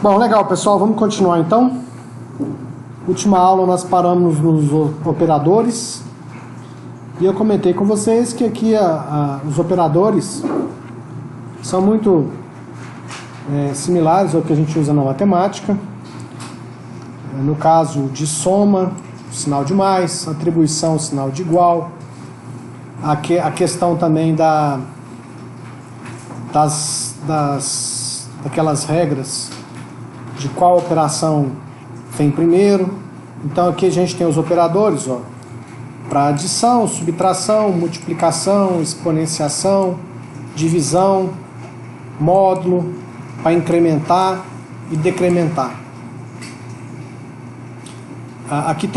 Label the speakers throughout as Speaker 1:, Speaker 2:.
Speaker 1: Bom, legal, pessoal, vamos continuar então. Última aula nós paramos nos operadores e eu comentei com vocês que aqui os operadores são muito similares ao que a gente usa na matemática. No caso de soma, o sinal de mais, atribuição, o sinal de igual, a questão também daquelas regras de qual operação vem primeiro. Então aqui a gente tem os operadores para adição, subtração, multiplicação, exponenciação, divisão, módulo, para incrementar e decrementar. Aqui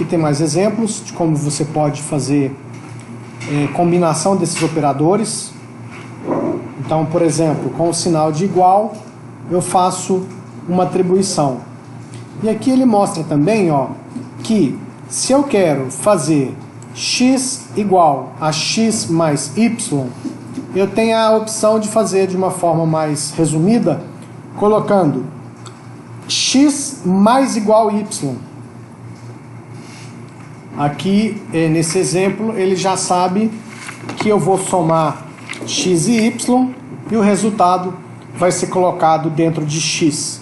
Speaker 1: tem mais exemplos de como você pode fazer combinação desses operadores. Então, por exemplo, com o sinal de igual, eu faço uma atribuição. E aqui ele mostra também que se eu quero fazer x igual a x mais y, eu tenho a opção de fazer de uma forma mais resumida, colocando x mais igual y. Aqui, nesse exemplo, ele já sabe que eu vou somar x e y e o resultado vai ser colocado dentro de x.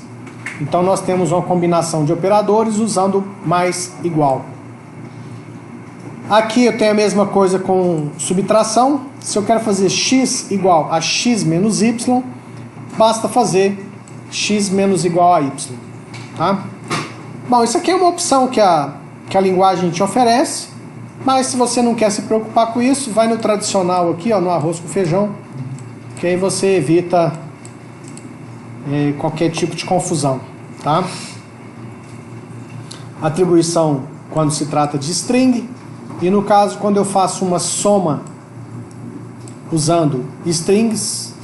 Speaker 1: Então nós temos uma combinação de operadores usando mais igual. Aqui eu tenho a mesma coisa com subtração. Se eu quero fazer x igual a x menos y, basta fazer x menos igual a y. Tá? Bom, isso aqui é uma opção que a linguagem te oferece, mas se você não quer se preocupar com isso, vai no tradicional aqui, no arroz com feijão, que aí você evita qualquer tipo de confusão. Tá? Atribuição quando se trata de string, e no caso quando eu faço uma soma usando strings,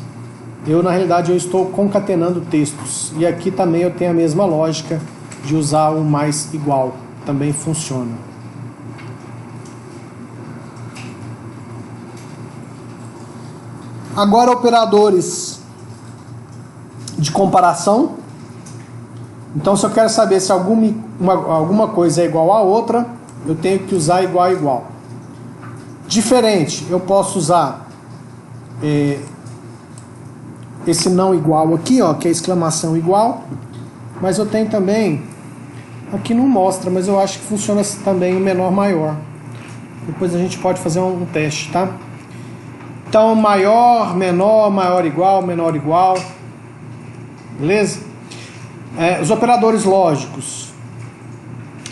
Speaker 1: na realidade eu estou concatenando textos. E aqui também eu tenho a mesma lógica de usar o mais igual, também funciona. Agora operadores de comparação. Então se eu quero saber se alguma coisa é igual a outra, eu tenho que usar igual a igual. Diferente, eu posso usar esse não igual aqui, que é exclamação igual, mas eu tenho também, aqui não mostra, mas eu acho que funciona também o menor maior. Depois a gente pode fazer um teste, tá? Então maior, menor, maior igual, menor igual, beleza? Os operadores lógicos.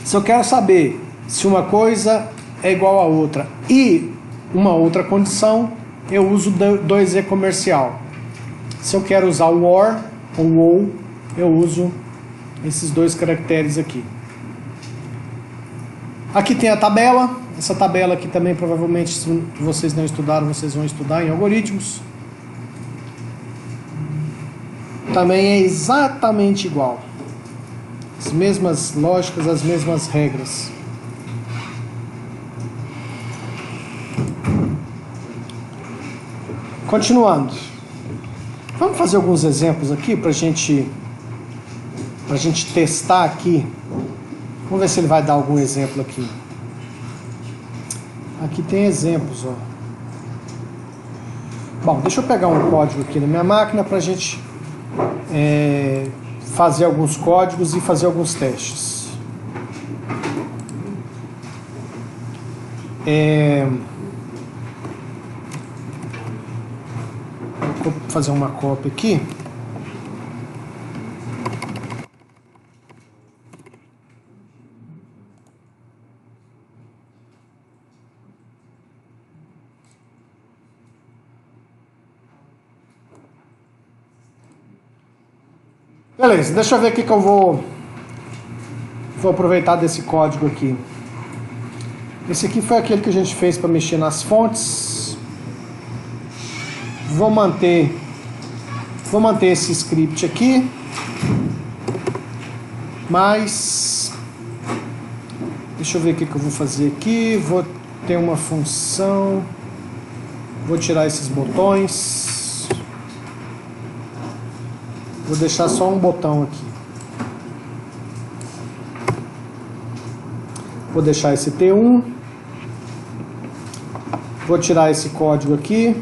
Speaker 1: Se eu quero saber se uma coisa é igual a outra e uma outra condição, eu uso 2E comercial. Se eu quero usar o OR ou OU, eu uso esses dois caracteres aqui. Aqui tem a tabela. Essa tabela aqui também, provavelmente, se vocês não estudaram, vocês vão estudar em algoritmos. Também é exatamente igual. As mesmas lógicas, as mesmas regras. Continuando. Vamos fazer alguns exemplos aqui para a gente testar aqui. Vamos ver se ele vai dar algum exemplo aqui. Aqui tem exemplos. Bom, deixa eu pegar um código aqui na minha máquina para a gente fazer alguns códigos e fazer alguns testes. Vou fazer uma cópia aqui. Beleza, deixa eu ver o que eu vou aproveitar desse código aqui. Esse aqui foi aquele que a gente fez para mexer nas fontes. Vou manter esse script aqui, mas deixa eu ver o que eu vou fazer aqui. Vou ter uma função, vou tirar esses botões. Vou deixar só um botão aqui. Vou deixar esse T1. Vou tirar esse código aqui.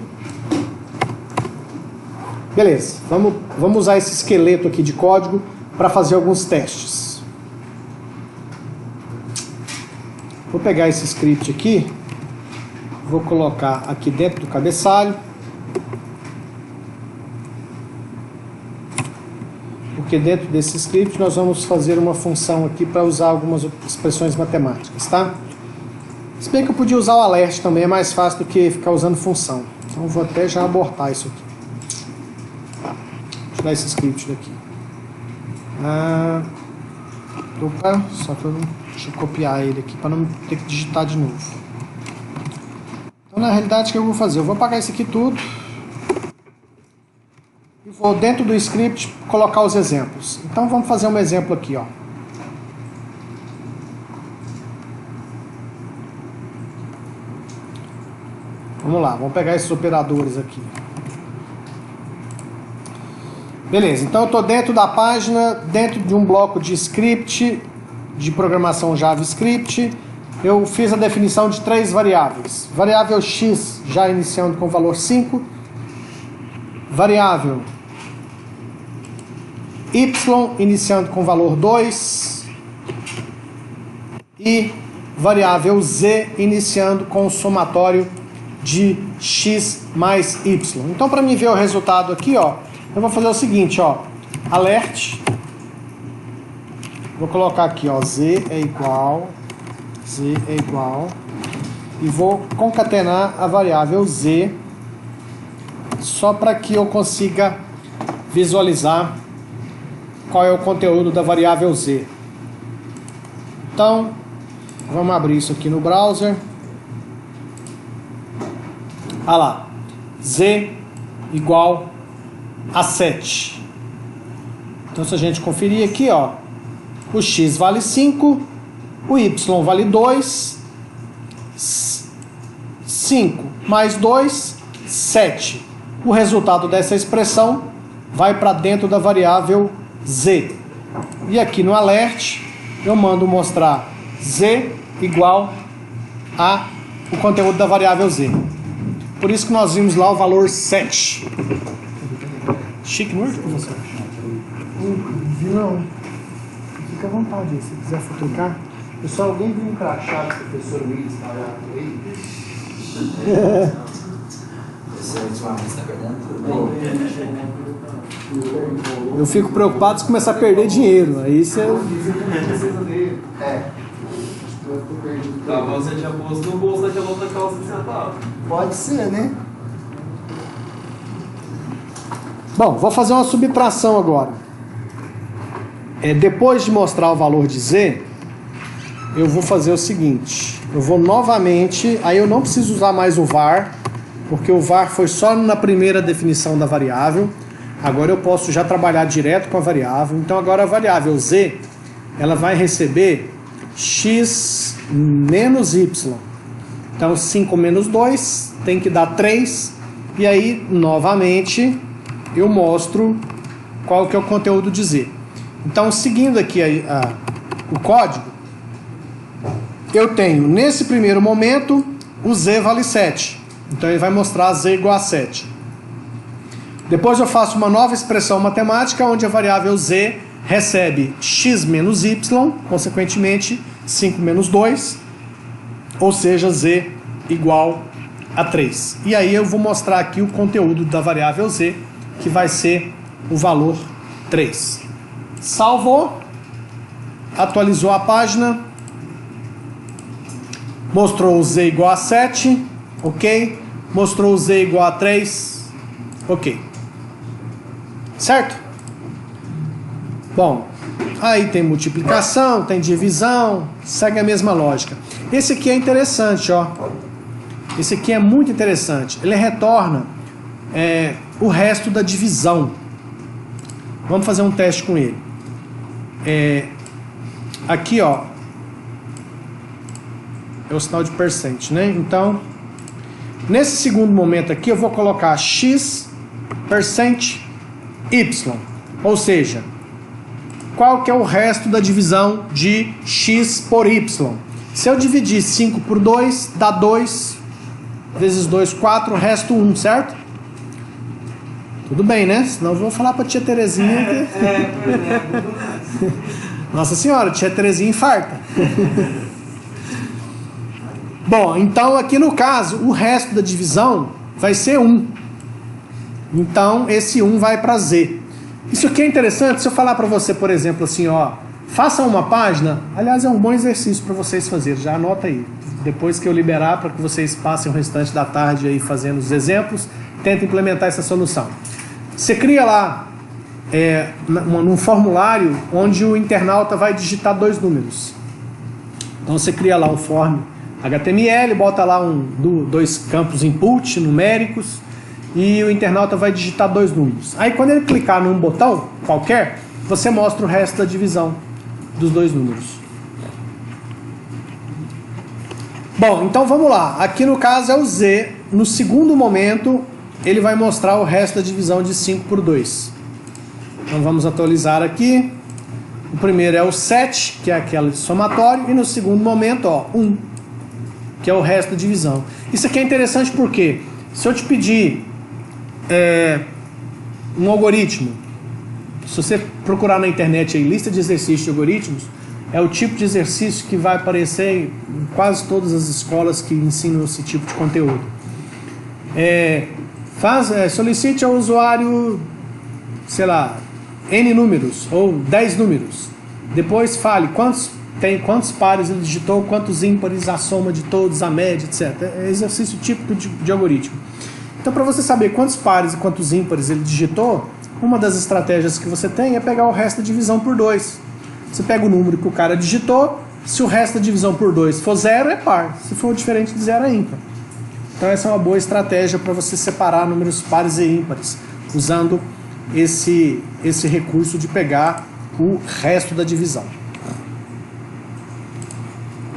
Speaker 1: Beleza, vamos usar esse esqueleto aqui de código para fazer alguns testes. Vou pegar esse script aqui, vou colocar aqui dentro do cabeçalho, porque dentro desse script nós vamos fazer uma função aqui para usar algumas expressões matemáticas, tá? Se bem que eu podia usar o alert também, é mais fácil do que ficar usando função. Então eu vou até já abortar isso aqui. Tirar esse script daqui. Opa, só que deixa eu copiar ele aqui para não ter que digitar de novo. Então na realidade o que eu vou fazer? Eu vou apagar isso aqui tudo e vou dentro do script colocar os exemplos. Então vamos fazer um exemplo aqui, ó. Vamos lá, vamos pegar esses operadores aqui. Beleza, então eu estou dentro da página, dentro de um bloco de script, de programação JavaScript. Eu fiz a definição de 3 variáveis. Variável x já iniciando com o valor 5. Variável y iniciando com o valor 2. E variável z iniciando com o somatório de x mais y. Então, para mim ver o resultado aqui, ó, eu vou fazer o seguinte, ó, alert, vou colocar aqui, ó, z é igual, e vou concatenar a variável z, só para que eu consiga visualizar qual é o conteúdo da variável z. Então, vamos abrir isso aqui no browser. Ah lá, z igual a 7. Então se a gente conferir aqui, ó, o x vale 5, o y vale 2, 5 mais 2, 7. O resultado dessa expressão vai para dentro da variável z. E aqui no alert eu mando mostrar z igual a o conteúdo da variável z. Por isso que nós vimos lá o valor 7. Chique, não é, professor? Não. Fica à vontade aí, se quiser futucar. Pessoal, alguém viu um crachá do professor Willis na hora aí? Eu fico preocupado se começar a perder dinheiro. Aí você.
Speaker 2: Você tinha posto no bolso daquela outra calça que você tava.
Speaker 1: Pode ser, né? Bom, vou fazer uma subtração agora. Depois de mostrar o valor de z, eu vou fazer o seguinte. Eu vou novamente, aí eu não preciso usar mais o var, porque o var foi só na primeira definição da variável. Agora eu posso já trabalhar direto com a variável. Então agora a variável z, ela vai receber x menos y. Então 5 menos 2 tem que dar 3. E aí, novamente, eu mostro qual que é o conteúdo de z. Então, seguindo aqui o código, eu tenho, nesse primeiro momento, o z vale 7. Então, ele vai mostrar z igual a 7. Depois eu faço uma nova expressão matemática, onde a variável z recebe x menos y, consequentemente, 5 menos 2, ou seja, z igual a 3. E aí eu vou mostrar aqui o conteúdo da variável z, que vai ser o valor 3. Salvou, atualizou a página, mostrou o z igual a 7, ok, mostrou o z igual a 3, ok, certo? Bom, aí tem multiplicação, tem divisão, segue a mesma lógica. Esse aqui é interessante, ó. Esse aqui é muito interessante. Ele retorna o resto da divisão. Vamos fazer um teste com ele. Aqui, ó, é o sinal de percent, né? Então, nesse segundo momento aqui, eu vou colocar x percent y. Ou seja, qual que é o resto da divisão de x por y? Se eu dividir 5 por 2, dá 2 vezes 2, 4, resta 1, certo? Tudo bem, né? Senão eu vou falar para tia Terezinha. Nossa senhora, tia Terezinha infarta. Bom, então aqui no caso, o resto da divisão vai ser 1. Então esse 1 vai para Z. Isso aqui é interessante, se eu falar para você, por exemplo, assim, ó, faça uma página, aliás, é um bom exercício para vocês fazerem, já anota aí. Depois que eu liberar, para que vocês passem o restante da tarde aí fazendo os exemplos, tenta implementar essa solução. Você cria lá num formulário onde o internauta vai digitar 2 números. Então você cria lá um form HTML, bota lá 2 campos input numéricos e o internauta vai digitar 2 números. Aí quando ele clicar num botão qualquer, você mostra o resto da divisão dos 2 números. Bom, então vamos lá. Aqui no caso é o Z. No segundo momento, ele vai mostrar o resto da divisão de 5 por 2. Então vamos atualizar aqui. O primeiro é o 7, que é aquele somatório. E no segundo momento, ó, 1, que é o resto da divisão. Isso aqui é interessante porque se eu te pedir um algoritmo, se você procurar na internet aí, lista de exercícios de algoritmos, é o tipo de exercício que vai aparecer em quase todas as escolas que ensinam esse tipo de conteúdo. Solicite ao usuário, sei lá, N números ou 10 números. Depois fale quantos pares ele digitou, quantos ímpares, a soma de todos, a média, etc. É exercício típico de algoritmo. Então, para você saber quantos pares e quantos ímpares ele digitou, uma das estratégias que você tem é pegar o resto da divisão por 2. Você pega o número que o cara digitou, se o resto da divisão por 2 for 0, é par. Se for diferente de 0, é ímpar. Então essa é uma boa estratégia para você separar números pares e ímpares, usando esse recurso de pegar o resto da divisão.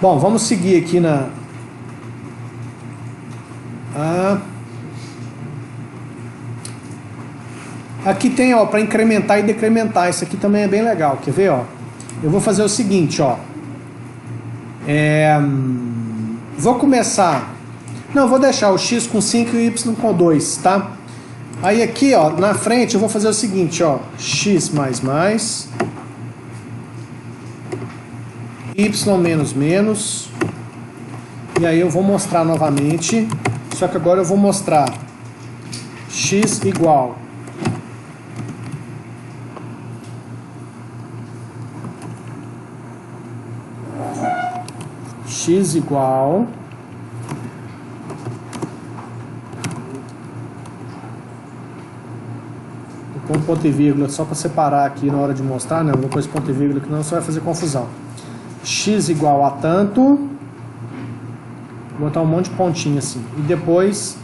Speaker 1: Bom, vamos seguir aqui na... Aqui tem, ó, para incrementar e decrementar. Isso aqui também é bem legal. Quer ver, ó? Eu vou fazer o seguinte, ó. Vou começar... Não, vou deixar o x com 5 e o y com 2, tá? Aí aqui, ó, na frente eu vou fazer o seguinte, ó. X mais mais. Y menos menos. E aí eu vou mostrar novamente. Só que agora eu vou mostrar x igual... x igual... com ponto e vírgula só para separar aqui na hora de mostrar, não, vou pôr esse ponto e vírgula que não você vai fazer confusão. X igual a tanto, vou botar um monte de pontinho assim, e depois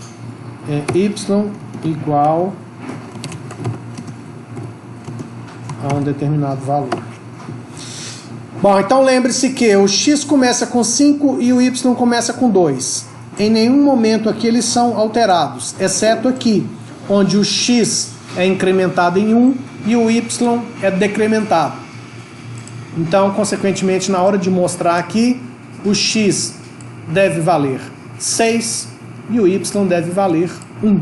Speaker 1: y igual a um determinado valor. Bom, então lembre-se que o x começa com 5 e o y começa com 2. Em nenhum momento aqui eles são alterados, exceto aqui, onde o x é incrementado em 1 e o y é decrementado. Então, consequentemente, na hora de mostrar aqui, o x deve valer 6 e o y deve valer 1.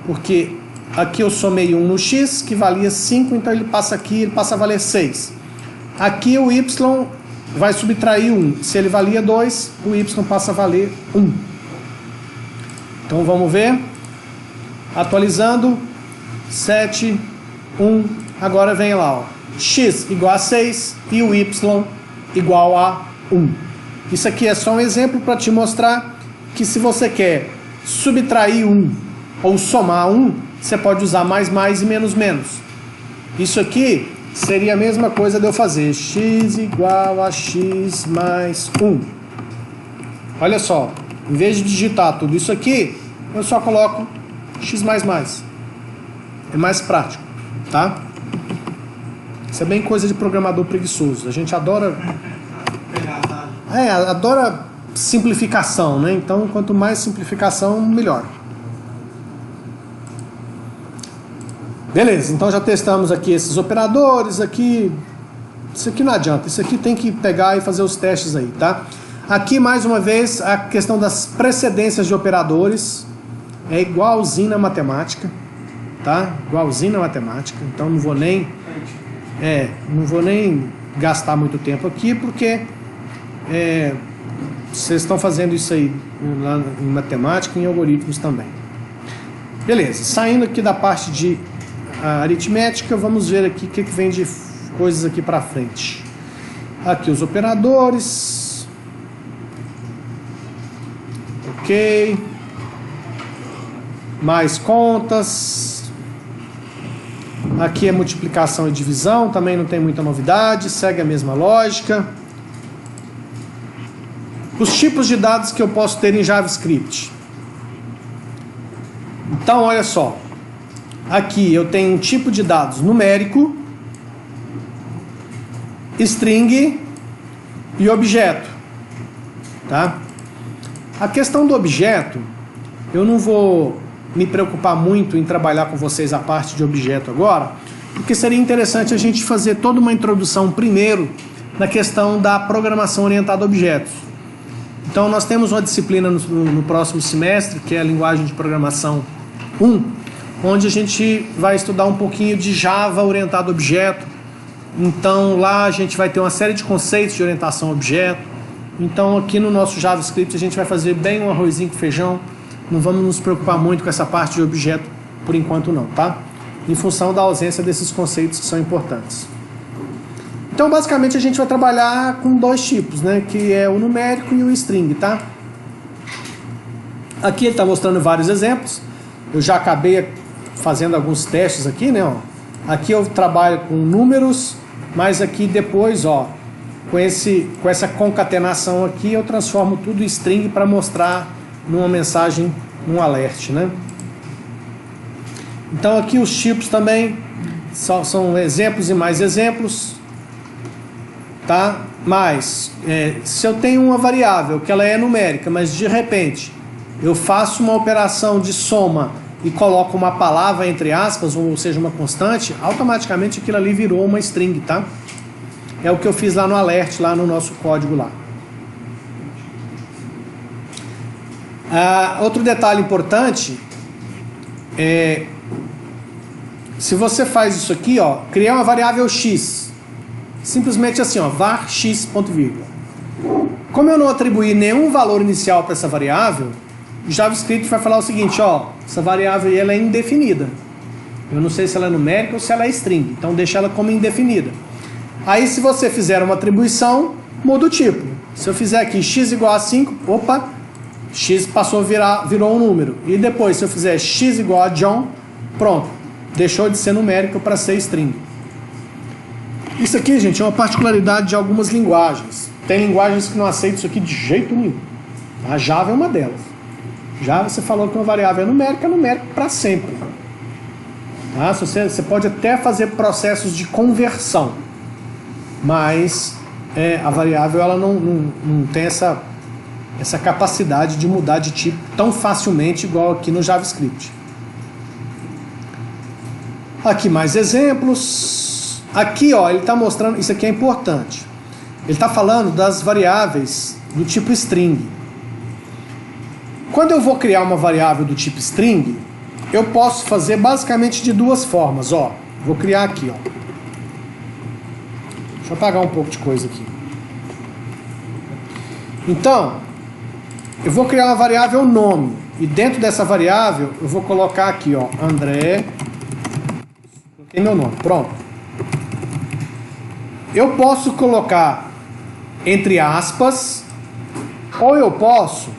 Speaker 1: Porque aqui eu somei 1 no x, que valia 5, então ele passa aqui, ele passa a valer 6. Aqui o y vai subtrair 1. Se ele valia 2, o y passa a valer 1. Então, vamos ver. Atualizando. 7, 1, agora vem lá, ó, x igual a 6 e o y igual a 1. Isso aqui é só um exemplo para te mostrar que se você quer subtrair 1 ou somar 1, você pode usar mais e menos menos. Isso aqui seria a mesma coisa de eu fazer x igual a x mais 1. Olha só, em vez de digitar tudo isso aqui, eu só coloco x mais mais. É mais prático, tá? Isso é bem coisa de programador preguiçoso. A gente adora... adora simplificação, né? Então, quanto mais simplificação, melhor. Beleza, então já testamos aqui esses operadores aqui. Isso aqui não adianta, isso aqui tem que pegar e fazer os testes aí, tá? Aqui, mais uma vez, a questão das precedências de operadores é igualzinho na matemática, tá? Igualzinho na matemática, então não vou nem gastar muito tempo aqui, porque vocês estão fazendo isso aí lá em matemática e em algoritmos também. Beleza, saindo aqui da parte de aritmética, vamos ver aqui o que vem de coisas aqui para frente. Aqui os operadores. Ok. Mais contas. Aqui é multiplicação e divisão, também não tem muita novidade, segue a mesma lógica. Os tipos de dados que eu posso ter em JavaScript. Então, olha só. Aqui eu tenho um tipo de dados numérico, string e objeto. Tá? A questão do objeto, eu não vou me preocupar muito em trabalhar com vocês a parte de objeto agora, porque seria interessante a gente fazer toda uma introdução primeiro na questão da programação orientada a objetos. Então nós temos uma disciplina no próximo semestre, que é a linguagem de programação 1, onde a gente vai estudar um pouquinho de Java orientado a objeto. Então lá a gente vai ter uma série de conceitos de orientação a objeto. Então aqui no nosso JavaScript a gente vai fazer bem um arrozinho com feijão. Não vamos nos preocupar muito com essa parte de objeto por enquanto não, tá? Em função da ausência desses conceitos que são importantes. Então basicamente a gente vai trabalhar com dois tipos, né? Que é o numérico e o string, tá? Aqui ele está mostrando vários exemplos. Eu já acabei fazendo alguns testes aqui, né? Ó. Aqui eu trabalho com números, mas aqui depois, ó, com essa concatenação aqui, eu transformo tudo em string para mostrar numa mensagem, num alert, né? Então aqui os tipos também são exemplos e mais exemplos, tá? Mas se eu tenho uma variável que ela é numérica, mas de repente eu faço uma operação de soma e coloco uma palavra entre aspas, ou seja, uma constante, automaticamente aquilo ali virou uma string, tá? É o que eu fiz lá no alert, lá no nosso código lá. Outro detalhe importante é, se você faz isso aqui, ó, criar uma variável x, simplesmente assim, ó, var x ponto vírgula. Como eu não atribuí nenhum valor inicial para essa variável, o JavaScript vai falar o seguinte, ó, essa variável aí, ela é indefinida. Eu não sei se ela é numérica ou se ela é string, então deixa ela como indefinida. Aí se você fizer uma atribuição, muda o tipo. Se eu fizer aqui x igual a 5, opa, x passou virou um número. E depois, se eu fizer x igual a John, pronto, deixou de ser numérico para ser string. Isso aqui, gente, é uma particularidade de algumas linguagens. Tem linguagens que não aceitam isso aqui de jeito nenhum. A Java é uma delas. Java, você falou que uma variável é numérica para sempre. Tá? Você pode até fazer processos de conversão, mas a variável ela não tem essa capacidade de mudar de tipo tão facilmente igual aqui no JavaScript. Aqui mais exemplos. Aqui, ó, ele está mostrando, isso aqui é importante. Ele está falando das variáveis do tipo string. Quando eu vou criar uma variável do tipo string, eu posso fazer basicamente de duas formas, ó. Vou criar aqui, ó. Deixa eu apagar um pouco de coisa aqui. Então, eu vou criar uma variável nome. E dentro dessa variável, eu vou colocar aqui, ó, André. Coloquei meu nome, pronto. Eu posso colocar entre aspas, ou eu posso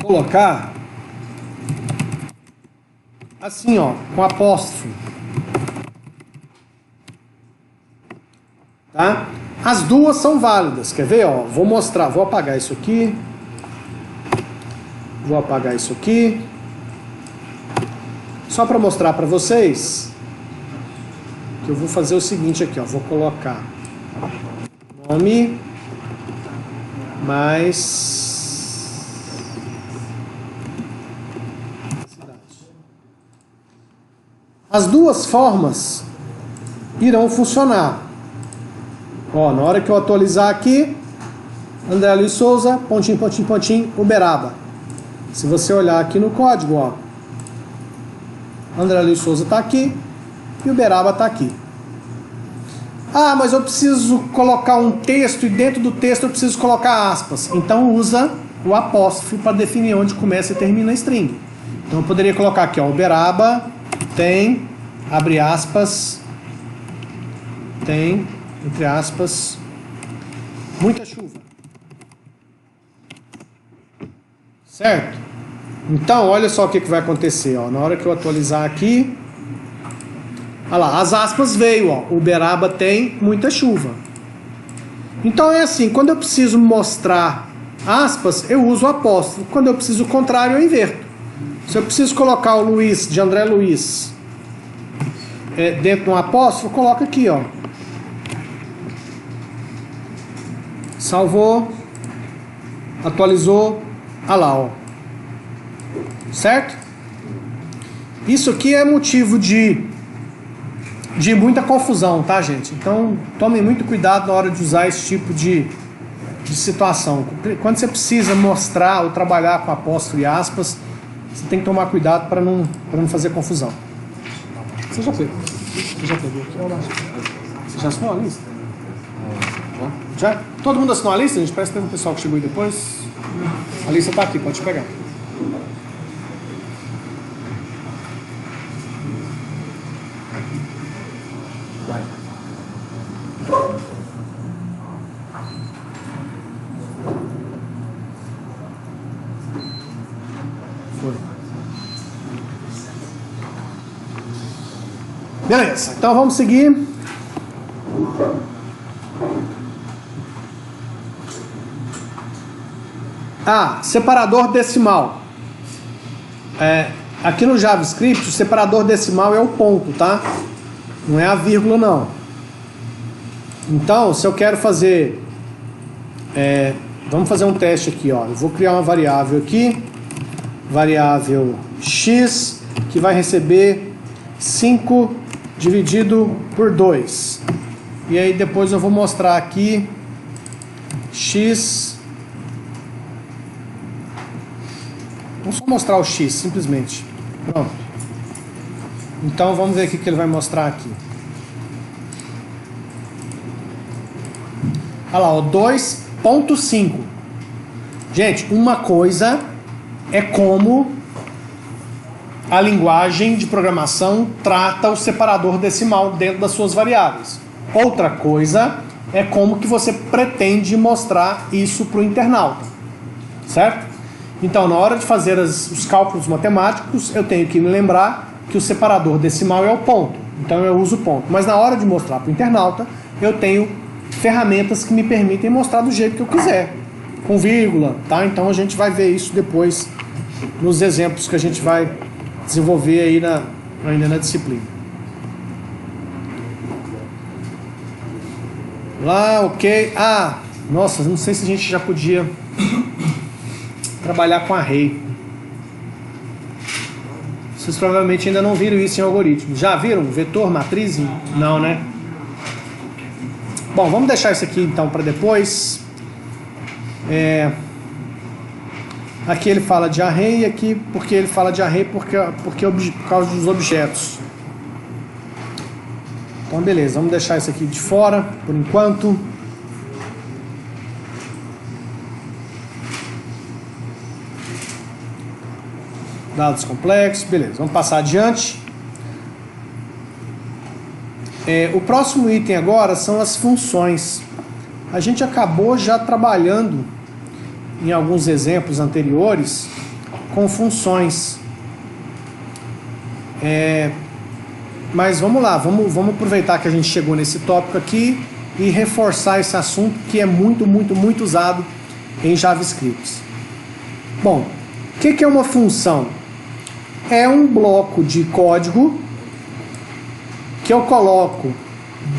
Speaker 1: colocar assim, ó, com apóstrofo. Tá? As duas são válidas. Quer ver, ó? Vou mostrar, vou apagar isso aqui. Vou apagar isso aqui. Só para mostrar para vocês que eu vou fazer o seguinte aqui, ó, vou colocar nome mais cidade. As duas formas irão funcionar. Ó, na hora que eu atualizar aqui, André Luiz Souza, pontinho, pontinho, pontinho, Uberaba. Se você olhar aqui no código, ó, André Luiz Souza está aqui e Uberaba está aqui. Ah, mas eu preciso colocar um texto e dentro do texto eu preciso colocar aspas. Então usa o apóstrofo para definir onde começa e termina a string. Então eu poderia colocar aqui, ó, Uberaba tem, abre aspas, tem, entre aspas, muita chuva. Certo? Então, olha só o que vai acontecer, ó. Na hora que eu atualizar aqui, olha lá, as aspas veio, ó. Uberaba tem muita chuva. Então é assim, quando eu preciso mostrar aspas, eu uso o apóstrofo. Quando eu preciso o contrário, eu inverto. Se eu preciso colocar o Luiz, de André Luiz, dentro de um apóstrofo, eu coloco aqui, ó. Salvou, atualizou, olha lá, ó. Certo? Isso aqui é motivo de muita confusão, tá, gente? Então, tomem muito cuidado na hora de usar esse tipo de situação. Quando você precisa mostrar ou trabalhar com apóstrofo e aspas, você tem que tomar cuidado para não fazer confusão. Você já pegou? Você já assinou a lista? Já? Todo mundo assinou a lista? A gente parece que teve um pessoal que chegou aí depois. A lista tá aqui, pode pegar. Foi. Beleza, então vamos seguir. Separador decimal. Aqui no JavaScript, o separador decimal é o ponto, tá? Não é a vírgula, não. Então, se eu quero fazer... vamos fazer um teste aqui, ó. Eu vou criar uma variável aqui. Variável x, que vai receber 5 dividido por 2. E aí depois eu vou mostrar aqui x... Vamos só mostrar o x, simplesmente. Pronto. Então vamos ver o que ele vai mostrar aqui. Olha lá, 2.5. Gente, uma coisa é como a linguagem de programação trata o separador decimal dentro das suas variáveis. Outra coisa é como que você pretende mostrar isso para o internauta. Certo? Então, na hora de fazer os cálculos matemáticos, eu tenho que me lembrar que o separador decimal é o ponto. Então, eu uso o ponto. Mas na hora de mostrar para o internauta, eu tenho ferramentas que me permitem mostrar do jeito que eu quiser. Com vírgula, tá? Então, a gente vai ver isso depois nos exemplos que a gente vai desenvolver aí ainda na disciplina. Lá, ok. Nossa, não sei se a gente já podia trabalhar com array. Vocês provavelmente ainda não viram isso em algoritmo. Já viram? Vetor, matriz? Não, né? Bom, vamos deixar isso aqui então para depois. Aqui ele fala de array, aqui porque ele fala de array por causa dos objetos. Então beleza, vamos deixar isso aqui de fora por enquanto. Dados complexos, beleza, vamos passar adiante. O próximo item agora são as funções. A gente acabou já trabalhando em alguns exemplos anteriores com funções. Mas vamos lá, vamos aproveitar que a gente chegou nesse tópico aqui e reforçar esse assunto que é muito, muito, muito usado em JavaScript. Bom, o que é uma função? É um bloco de código que eu coloco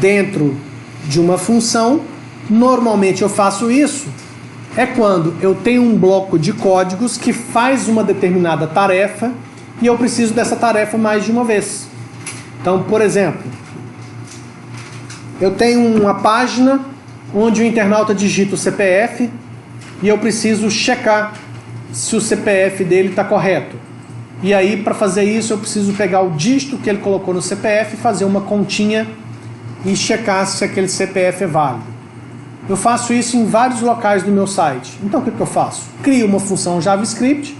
Speaker 1: dentro de uma função. Normalmente eu faço isso quando eu tenho um bloco de códigos que faz uma determinada tarefa e eu preciso dessa tarefa mais de uma vez. Então, por exemplo, eu tenho uma página onde o internauta digita o CPF e eu preciso checar se o CPF dele está correto. E aí, para fazer isso, eu preciso pegar o dígito que ele colocou no CPF, fazer uma continha e checar se aquele CPF é válido. Eu faço isso em vários locais do meu site. Então, o que eu faço? Crio uma função JavaScript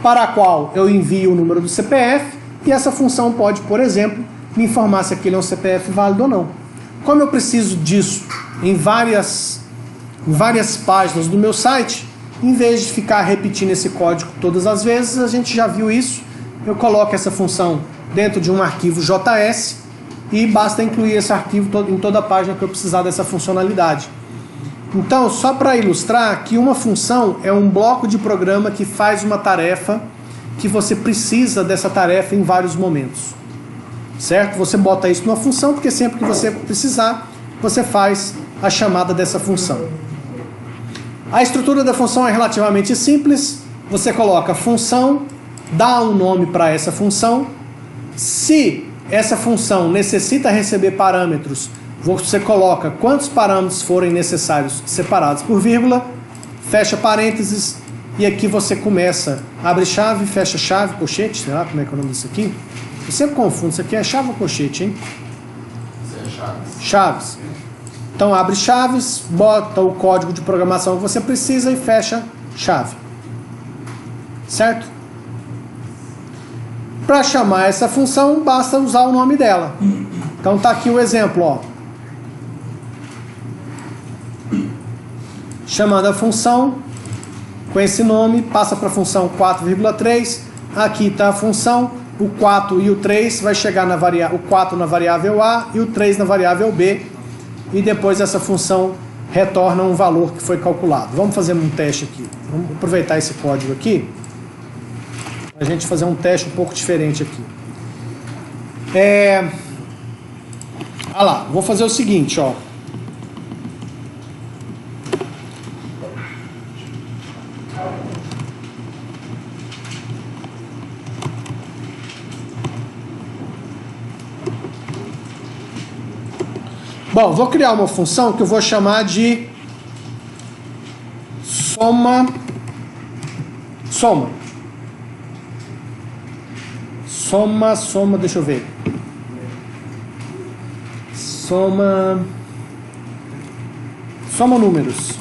Speaker 1: para a qual eu envio o número do CPF e essa função pode, por exemplo, me informar se aquele é um CPF válido ou não. Como eu preciso disso em várias páginas do meu site, em vez de ficar repetindo esse código todas as vezes, a gente já viu isso, eu coloco essa função dentro de um arquivo JS e basta incluir esse arquivo em toda a página que eu precisar dessa funcionalidade. Então, só para ilustrar que uma função é um bloco de programa que faz uma tarefa que você precisa dessa tarefa em vários momentos. Certo? Você bota isso numa função porque sempre que você precisar, você faz a chamada dessa função. A estrutura da função é relativamente simples. Você coloca função, dá um nome para essa função. Se essa função necessita receber parâmetros, você coloca quantos parâmetros forem necessários separados por vírgula, fecha parênteses e aqui você começa, abre chave, fecha chave, colchete, sei lá como é que é o nome disso aqui. Eu sempre confundo, isso aqui é chave ou colchete, hein?
Speaker 2: Isso é chaves.
Speaker 1: Chaves. Então abre chaves, bota o código de programação que você precisa e fecha chave. Certo? Para chamar essa função, basta usar o nome dela. Então tá aqui o exemplo, ó. Chamando a função com esse nome, passa para a função 4,3. Aqui está a função, o 4 e o 3 vai chegar na variável, o 4 na variável A e o 3 na variável B. E depois essa função retorna um valor que foi calculado. Vamos fazer um teste aqui. Vamos aproveitar esse código aqui para a gente fazer um teste um pouco diferente aqui. Olha lá, vou fazer o seguinte, ó. Bom, vou criar uma função que eu vou chamar de soma, deixa eu ver. Soma números.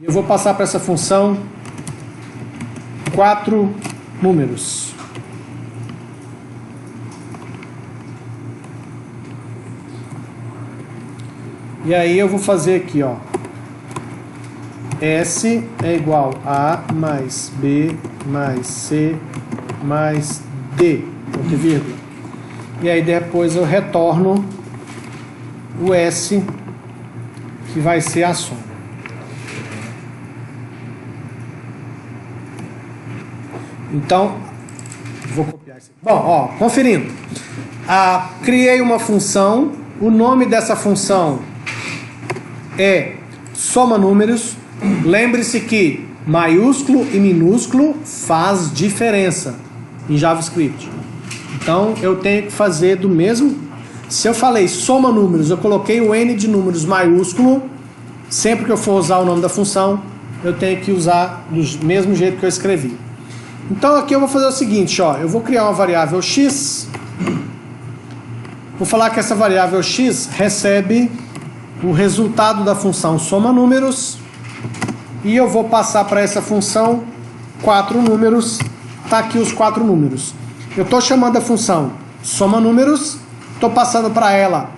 Speaker 1: Eu vou passar para essa função 4 números. E aí eu vou fazer aqui, ó. S é igual a mais B mais C mais D, ponto e vírgula. E aí depois eu retorno o S, que vai ser a soma. Então, vou copiar isso aqui. Bom, ó, conferindo. Criei uma função, o nome dessa função é soma números. Lembre-se que maiúsculo e minúsculo faz diferença em JavaScript. Então eu tenho que fazer do mesmo. Se eu falei soma números, eu coloquei o N de números maiúsculo. Sempre que eu for usar o nome da função, eu tenho que usar do mesmo jeito que eu escrevi. Então aqui eu vou fazer o seguinte, ó. Eu vou criar uma variável x. Vou falar que essa variável x recebe o resultado da função soma números e eu vou passar para essa função 4 números. Tá aqui os 4 números. Eu estou chamando a função soma números, estou passando para ela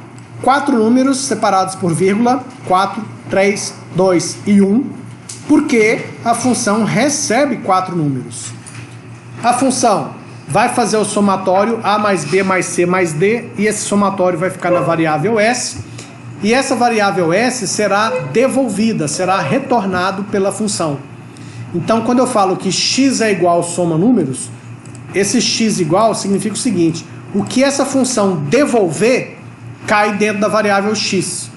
Speaker 1: 4 números separados por vírgula, 4, 3, 2 e 1, porque a função recebe 4 números. A função vai fazer o somatório A mais B mais C mais D e esse somatório vai ficar na variável S. E essa variável S será devolvida, será retornado pela função. Então, quando eu falo que x é igual ao soma números, esse x igual significa o seguinte: o que essa função devolver cai dentro da variável x.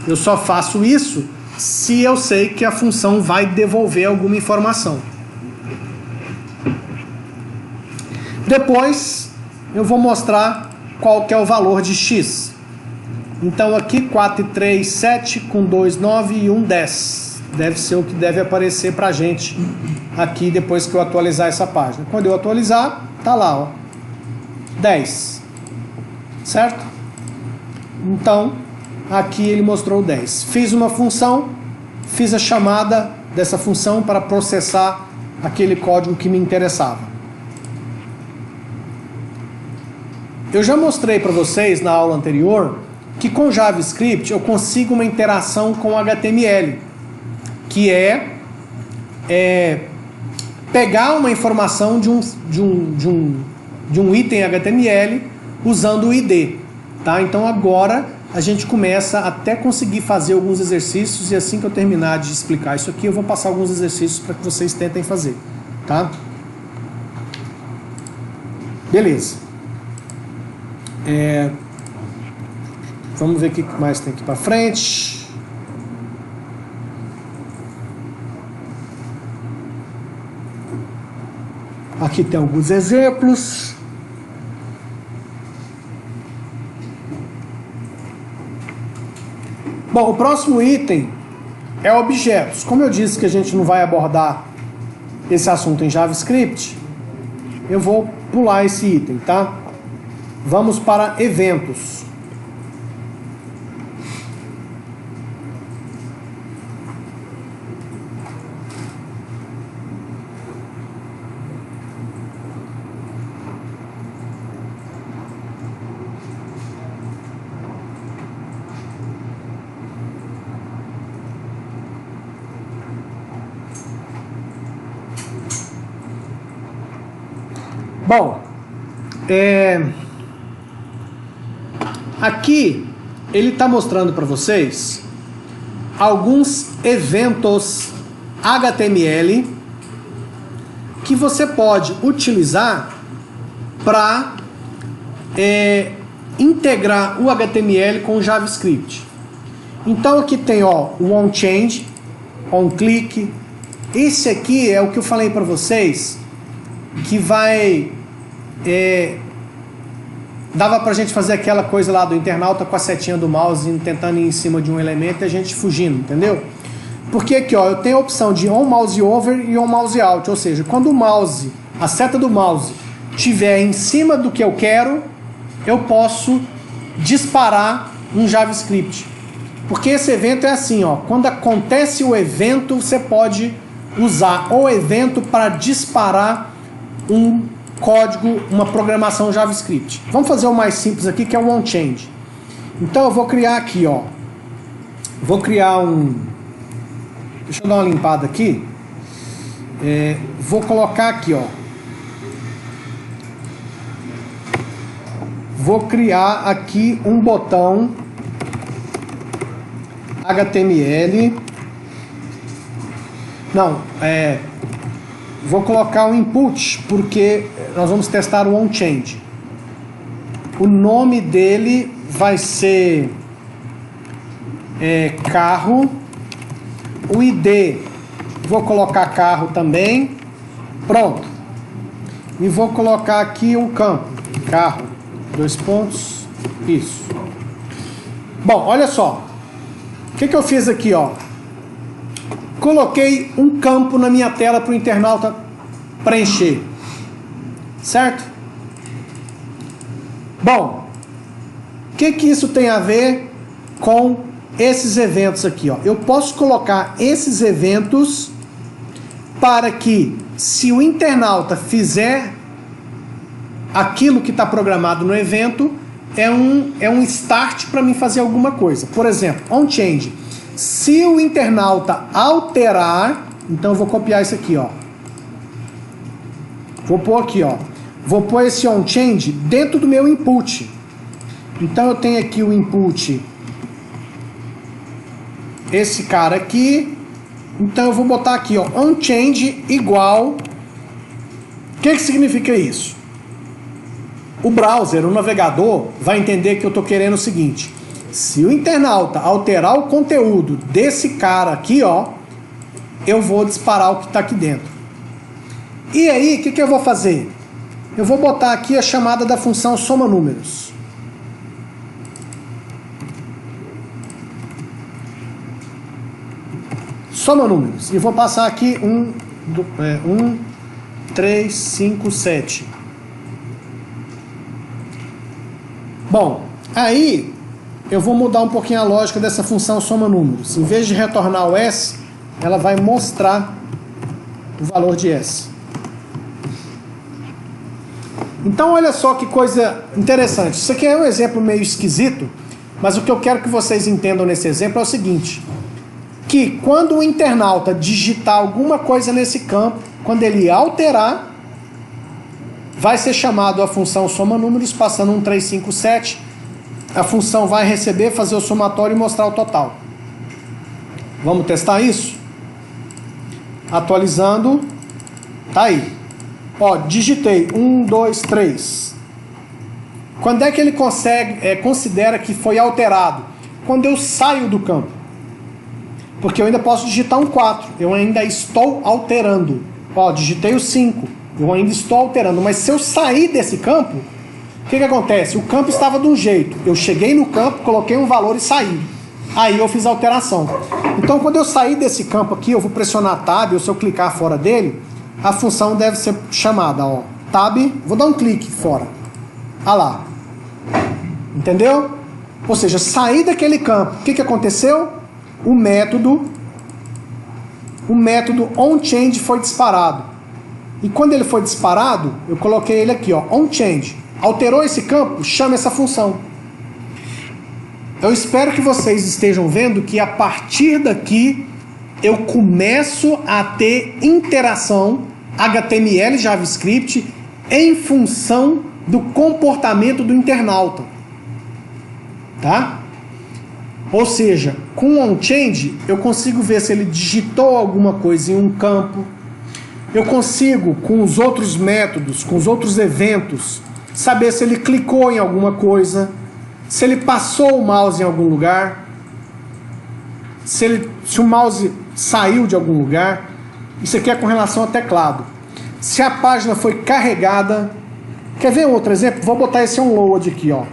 Speaker 1: Eu só faço isso se eu sei que a função vai devolver alguma informação. Depois, eu vou mostrar qual que é o valor de x. Então aqui 4 e 3, 7, com 2, 9 e 1, 10. Deve ser o que deve aparecer pra gente aqui depois que eu atualizar essa página. Quando eu atualizar, tá lá, ó, 10. Certo? Então, aqui ele mostrou 10. Fiz uma função, fiz a chamada dessa função para processar aquele código que me interessava. Eu já mostrei para vocês na aula anterior que com JavaScript eu consigo uma interação com HTML, que é pegar uma informação de um item HTML usando o ID. Tá? Então agora a gente começa até conseguir fazer alguns exercícios, e assim que eu terminar de explicar isso aqui, eu vou passar alguns exercícios para que vocês tentem fazer. Tá? Beleza. Vamos ver o que mais tem aqui para frente. Aqui tem alguns exemplos. Bom, o próximo item é objetos. Como eu disse que a gente não vai abordar esse assunto em JavaScript, eu vou pular esse item, tá? Vamos para eventos. Bom, aqui ele está mostrando para vocês alguns eventos HTML que você pode utilizar para integrar o HTML com o JavaScript. Então aqui tem o onChange, onClick. Esse aqui é o que eu falei para vocês que vai... dava pra gente fazer aquela coisa lá do internauta com a setinha do mouse tentando ir em cima de um elemento e a gente fugindo, entendeu? Porque aqui, eu tenho a opção de on mouse over e on mouse out, ou seja, quando o mouse, a seta do mouse estiver em cima do que eu quero, eu posso disparar um JavaScript. Porque esse evento é assim, quando acontece o evento, você pode usar o evento para disparar um código, uma programação JavaScript. Vamos fazer o mais simples aqui, que é o onChange. Então eu vou criar aqui, vou criar deixa eu dar uma limpada aqui. Vou colocar aqui, vou criar aqui um botão HTML. Não, vou colocar um input, porque nós vamos testar o onChange. O nome dele vai ser carro. O ID, vou colocar carro também. Pronto. E vou colocar aqui um campo. Carro. 2 pontos. Isso. Bom, olha só. O que eu fiz aqui, Coloquei um campo na minha tela para o internauta preencher. Certo? Bom, o que isso tem a ver com esses eventos aqui? Eu posso colocar esses eventos para que, se o internauta fizer aquilo que está programado no evento, é um start para mim fazer alguma coisa. Por exemplo, onChange. Se o internauta alterar, então eu vou copiar isso aqui, Vou pôr aqui, Vou pôr esse onChange dentro do meu input. Então eu tenho aqui o input, esse cara aqui. Então eu vou botar aqui, onChange igual. O que significa isso? O browser, o navegador, vai entender que eu estou querendo o seguinte: se o internauta alterar o conteúdo desse cara aqui, eu vou disparar o que está aqui dentro. E aí, o que eu vou fazer? eu vou botar aqui a chamada da função soma números. Soma números. E vou passar aqui 1, 3, 5, 7. Bom, aí eu vou mudar um pouquinho a lógica dessa função soma números. Em vez de retornar o S, ela vai mostrar o valor de S. Então olha só que coisa interessante. Isso aqui é um exemplo meio esquisito, mas o que eu quero que vocês entendam nesse exemplo é o seguinte, que quando o internauta digitar alguma coisa nesse campo, quando ele alterar, vai ser chamado a função soma números, passando 1, 3, 5, 7. A função vai receber, fazer o somatório e mostrar o total. Vamos testar isso? Atualizando. Tá aí. Ó, digitei 1, 2, 3. Quando é que ele considera que foi alterado? Quando eu saio do campo. Porque eu ainda posso digitar um 4. Eu ainda estou alterando. Ó, digitei o 5. Eu ainda estou alterando. Mas se eu sair desse campo, o que acontece? O campo estava de um jeito. Eu cheguei no campo, coloquei um valor e saí. Aí eu fiz a alteração. Então quando eu sair desse campo aqui, eu vou pressionar Tab, ou se eu clicar fora dele, a função deve ser chamada, ó, Tab, vou dar um clique fora. Ah lá. Entendeu? Ou seja, sair daquele campo. O que aconteceu? O método onChange foi disparado. E quando ele foi disparado, eu coloquei ele aqui, ó, onChange. Alterou esse campo, chama essa função. Eu espero que vocês estejam vendo que a partir daqui eu começo a ter interação HTML e JavaScript em função do comportamento do internauta. Tá? Ou seja, com o onChange eu consigo ver se ele digitou alguma coisa em um campo. Eu consigo, com os outros métodos, com os outros eventos, saber se ele clicou em alguma coisa, se ele passou o mouse em algum lugar, se o mouse saiu de algum lugar. Isso aqui é com relação ao teclado. Se a página foi carregada. Quer ver um outro exemplo? Vou botar esse onload aqui, ó.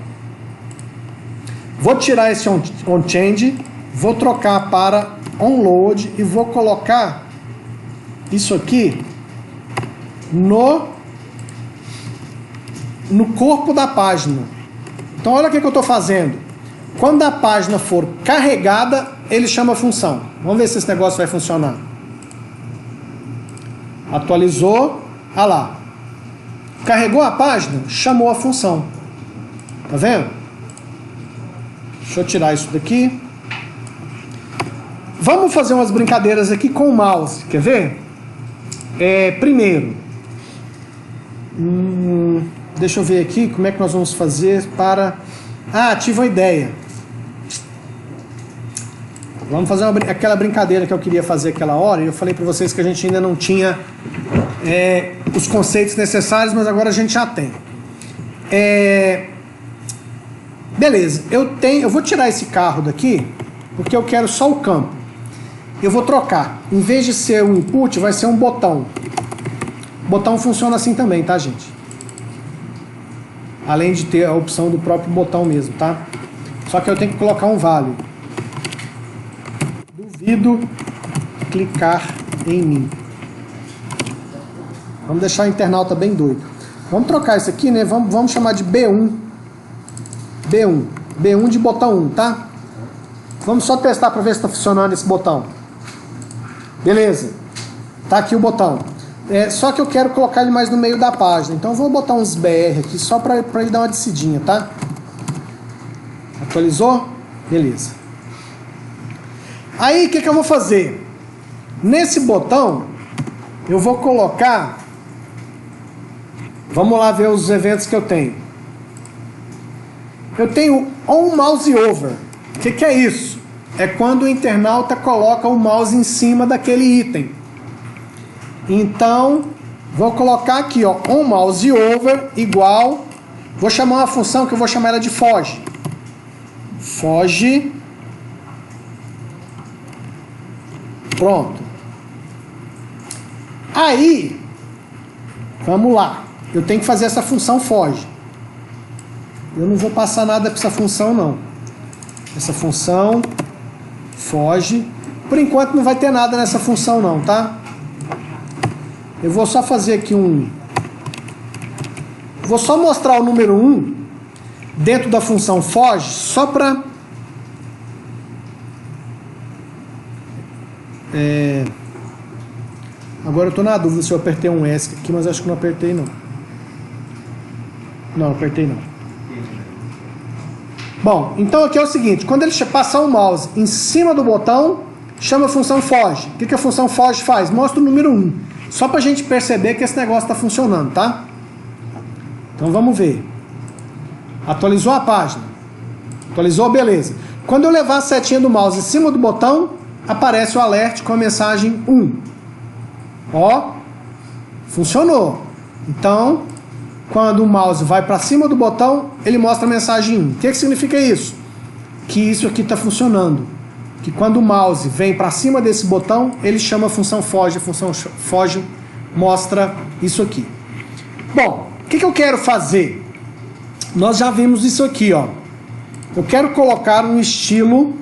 Speaker 1: Vou tirar esse onChange, vou trocar para onload e vou colocar isso aqui no corpo da página. Então olha o que eu estou fazendo. Quando a página for carregada, ele chama a função. Vamos ver se esse negócio vai funcionar. Atualizou. Ah lá. Carregou a página, chamou a função. Tá vendo? Deixa eu tirar isso daqui. Vamos fazer umas brincadeiras aqui com o mouse. Quer ver? Primeiro. Deixa eu ver aqui como é que nós vamos fazer para... tive uma ideia. Vamos fazer aquela brincadeira que eu queria fazer aquela hora. E eu falei para vocês que a gente ainda não tinha os conceitos necessários, mas agora a gente já tem. Beleza, eu vou tirar esse carro daqui, porque eu quero só o campo. Eu vou trocar. Em vez de ser um input, vai ser um botão. O botão funciona assim também, tá, gente? Além de ter a opção do próprio botão mesmo, tá? Só que eu tenho que colocar um value. Duvido clicar em mim. Vamos deixar o internauta bem doido. Vamos trocar isso aqui, né? Vamos chamar de B1. B1 de botão 1, tá? Vamos só testar para ver se está funcionando esse botão. Beleza. Tá aqui o botão. Só que eu quero colocar ele mais no meio da página. Então eu vou botar uns BR aqui só para ele dar uma descidinha, tá? Atualizou? Beleza. Aí o que eu vou fazer? Nesse botão eu vou colocar... Vamos lá ver os eventos que eu tenho. Eu tenho onMouseOver. O que é isso? É quando o internauta coloca o mouse em cima daquele item. Então, vou colocar aqui, ó, onMouseOver igual... Vou chamar uma função que eu vou chamar ela de foge. Foge. Pronto. Aí, vamos lá. eu tenho que fazer essa função foge. Eu não vou passar nada para essa função não. Essa função foge. Por enquanto não vai ter nada nessa função não, tá? Eu vou só fazer aqui vou só mostrar o número 1 dentro da função foge, só para... Agora eu estou na dúvida se eu apertei um ESC aqui, mas acho que não apertei não. Não, apertei não. Bom, então aqui é o seguinte, quando ele passar o mouse em cima do botão, chama a função foge. O que a função foge faz? Mostra o número 1. Só para a gente perceber que esse negócio está funcionando, tá? Então vamos ver. Atualizou a página. Atualizou, beleza. Quando eu levar a setinha do mouse em cima do botão, aparece o alert com a mensagem 1. Ó, funcionou. Então, quando o mouse vai para cima do botão, ele mostra a mensagem 1. O que significa isso? Que isso aqui está funcionando. Que quando o mouse vem para cima desse botão, ele chama a função foge. A função foge mostra isso aqui. Bom, o que eu quero fazer? Nós já vimos isso aqui, ó. Eu quero colocar um estilo...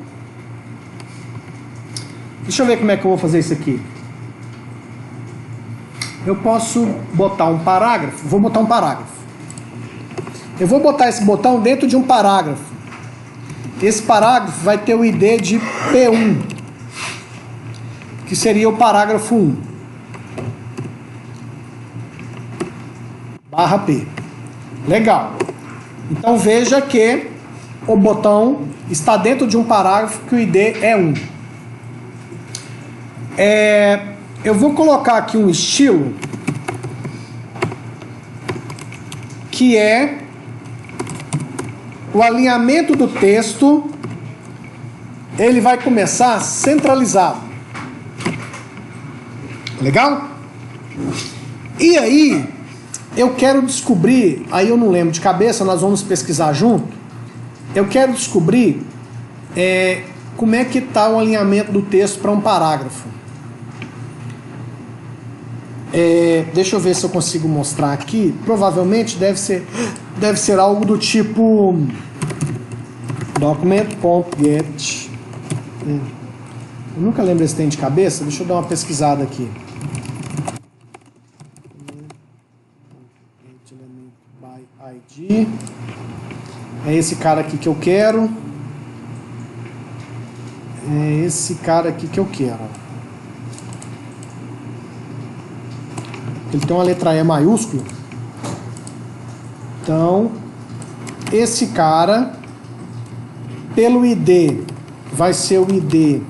Speaker 1: Deixa eu ver como é que eu vou fazer isso aqui. Eu posso botar um parágrafo. Vou botar um parágrafo. Eu vou botar esse botão dentro de um parágrafo. Esse parágrafo vai ter o ID de P1, que seria o parágrafo 1. Barra P. Legal. Então veja que o botão está dentro de um parágrafo que o ID é 1. Eu vou colocar aqui um estilo que é o alinhamento do texto, ele vai começar centralizado. Legal? E aí, eu quero descobrir, aí eu não lembro de cabeça, nós vamos pesquisar junto. Eu quero descobrir como é que está o alinhamento do texto para um parágrafo. Deixa eu ver se eu consigo mostrar aqui. Provavelmente deve ser algo do tipo document.get. Eu nunca lembro esse tem de cabeça. Deixa eu dar uma pesquisada aqui. By ID. É esse cara aqui que eu quero. É esse cara aqui que eu quero. Ele tem uma letra E maiúscula. Então, esse cara, pelo ID, vai ser o ID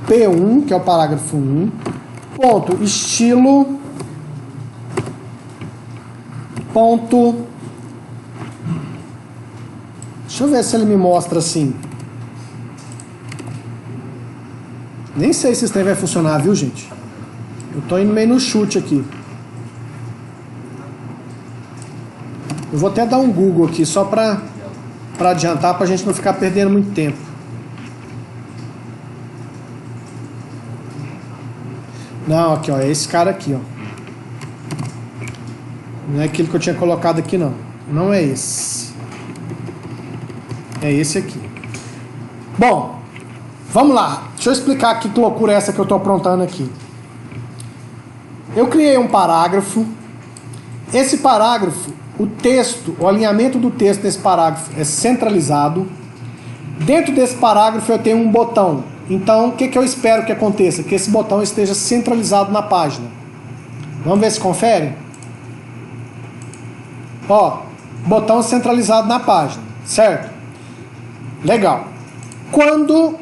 Speaker 1: P1, que é o parágrafo 1. Ponto, estilo. Ponto. Deixa eu ver se ele me mostra assim. Nem sei se esse trem vai funcionar, viu, gente? Eu tô indo meio no chute aqui. Eu vou até dar um Google aqui, só para adiantar, para a gente não ficar perdendo muito tempo. Não, aqui, ó, é esse cara aqui, ó. Não é aquele que eu tinha colocado aqui, não. Não é esse. É esse aqui. Bom, vamos lá. Deixa eu explicar aqui que loucura é essa que eu tô aprontando aqui. Eu criei um parágrafo. Esse parágrafo, o texto, o alinhamento do texto desse parágrafo é centralizado. Dentro desse parágrafo eu tenho um botão. Então, o que eu espero que aconteça? Que esse botão esteja centralizado na página. Vamos ver se confere? Ó, botão centralizado na página, certo? Legal. Quando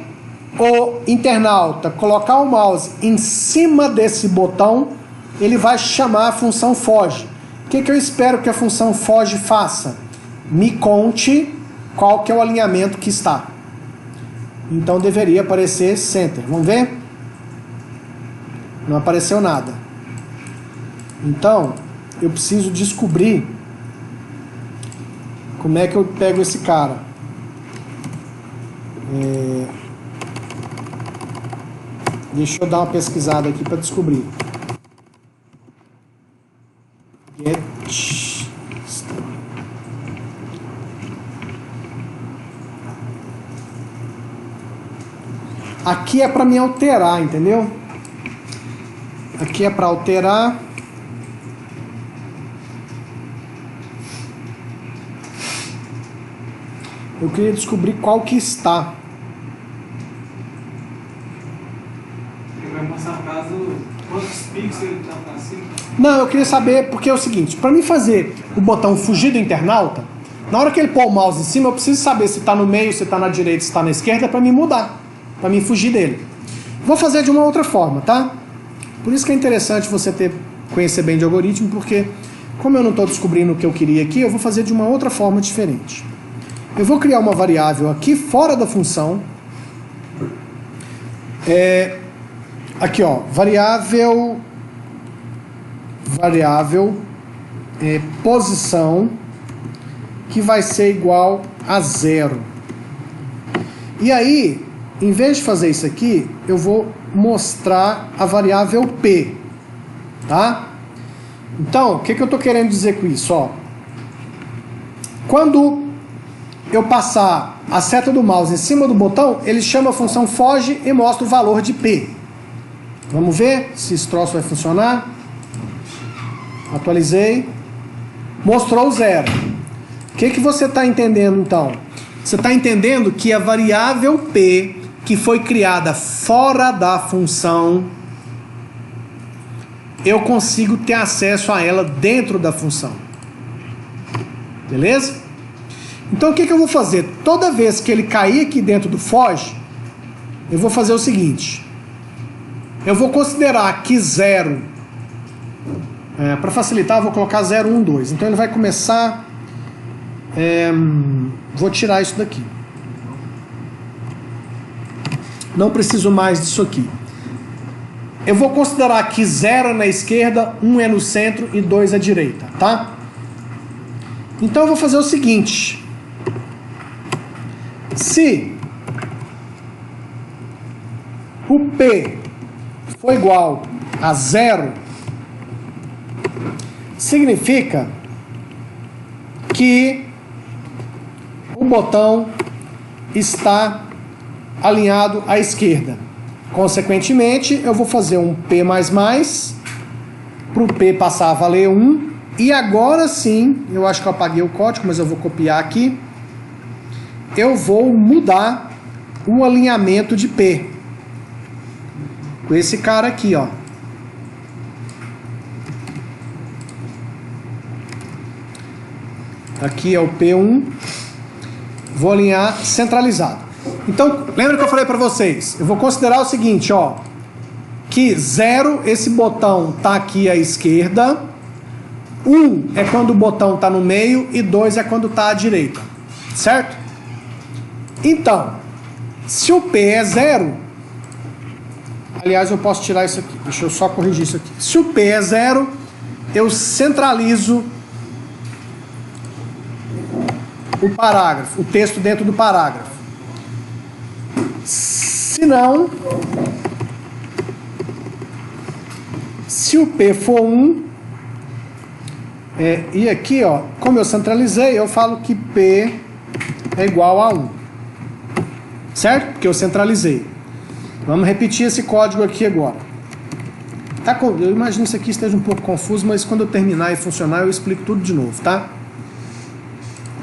Speaker 1: o internauta colocar o mouse em cima desse botão, ele vai chamar a função foge. O que eu espero que a função foge faça? Me conte qual que é o alinhamento que está. Então deveria aparecer center. Vamos ver? Não apareceu nada. Então, eu preciso descobrir como é que eu pego esse cara. Deixa eu dar uma pesquisada aqui para descobrir. Get Aqui é para me alterar, entendeu? Aqui é para alterar. Eu queria descobrir qual que está.
Speaker 3: Ele vai mostrar no caso quantos pixels ele está para cima.
Speaker 1: Não, eu queria saber, porque é o seguinte, para mim fazer o botão fugir do internauta, na hora que ele pôr o mouse em cima, eu preciso saber se está no meio, se está na direita, se está na esquerda, para mim mudar, para mim fugir dele. Vou fazer de uma outra forma, tá? Por isso que é interessante você conhecer bem de algoritmo, porque como eu não estou descobrindo o que eu queria aqui, eu vou fazer de uma outra forma diferente. Eu vou criar uma variável aqui fora da função. Aqui, ó, variável posição, que vai ser igual a 0. E aí, em vez de fazer isso aqui, eu vou mostrar a variável P, tá? Então, o que eu estou querendo dizer com isso? Ó, quando eu passar a seta do mouse em cima do botão, ele chama a função foge e mostra o valor de P. Vamos ver se esse troço vai funcionar. Atualizei. Mostrou 0. O que você está entendendo então? Você está entendendo que a variável P, que foi criada fora da função, eu consigo ter acesso a ela dentro da função. Beleza? Então o que eu vou fazer? Toda vez que ele cair aqui dentro do foge, eu vou fazer o seguinte. Eu vou considerar que 0, para facilitar, eu vou colocar 0, 1, 2. Então ele vai começar... vou tirar isso daqui. Não preciso mais disso aqui. Eu vou considerar que 0 é na esquerda, 1 é no centro e 2 à direita, tá? Então eu vou fazer o seguinte. Se o P for igual a 0, significa que o botão está alinhado à esquerda. Consequentemente, eu vou fazer um P++, para o P passar a valer 1. E agora sim, eu acho que eu apaguei o código, mas eu vou copiar aqui. Eu vou mudar o alinhamento de P. Com esse cara aqui, ó. Aqui é o P1. Vou alinhar centralizado. Então, lembra que eu falei para vocês? Eu vou considerar o seguinte, ó. Que 0, esse botão tá aqui à esquerda. 1 é quando o botão tá no meio e 2 é quando tá à direita. Certo? Então, se o P é 0, aliás, eu posso tirar isso aqui. Deixa eu só corrigir isso aqui. Se o P é 0, eu centralizo o parágrafo, o texto dentro do parágrafo. Se não, se o P for 1, e aqui, ó, como eu centralizei, eu falo que P é igual a 1. Certo? Porque eu centralizei. Vamos repetir esse código aqui agora. Eu imagino que isso aqui esteja um pouco confuso, mas quando eu terminar e funcionar, eu explico tudo de novo, tá?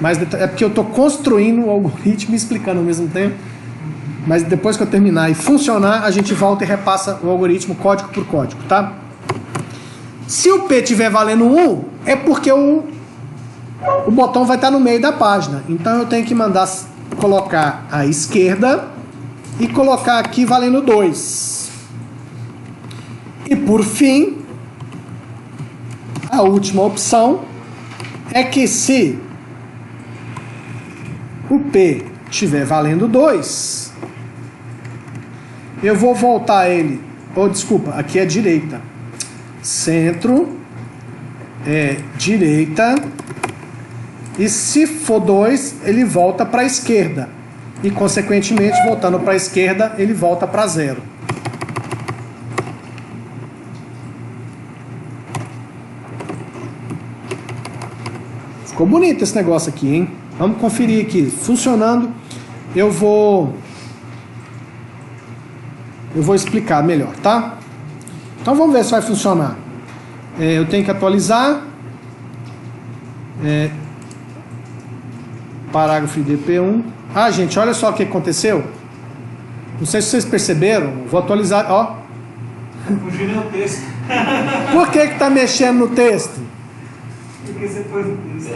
Speaker 1: Mas é porque eu estou construindo o algoritmo e explicando ao mesmo tempo. Mas depois que eu terminar e funcionar, a gente volta e repassa o algoritmo código por código, tá? Se o P estiver valendo 1, é porque o botão vai estar no meio da página. Então eu tenho que colocar à esquerda e colocar aqui valendo 2. E por fim, a última opção é que se o P estiver valendo 2, eu vou voltar ele, desculpa, aqui é direita, centro, direita, e se for 2, ele volta para a esquerda, e consequentemente, voltando para a esquerda, ele volta para 0. Ficou bonito esse negócio aqui, hein? Vamos conferir aqui. Funcionando, eu vou explicar melhor, tá? Então vamos ver se vai funcionar. Eu tenho que atualizar. Parágrafo IDP1. Ah, gente, olha só o que aconteceu. Não sei se vocês perceberam. Vou atualizar, ó.
Speaker 3: Fugindo no texto.
Speaker 1: Por que tá mexendo no texto?
Speaker 3: Porque você pôs no texto.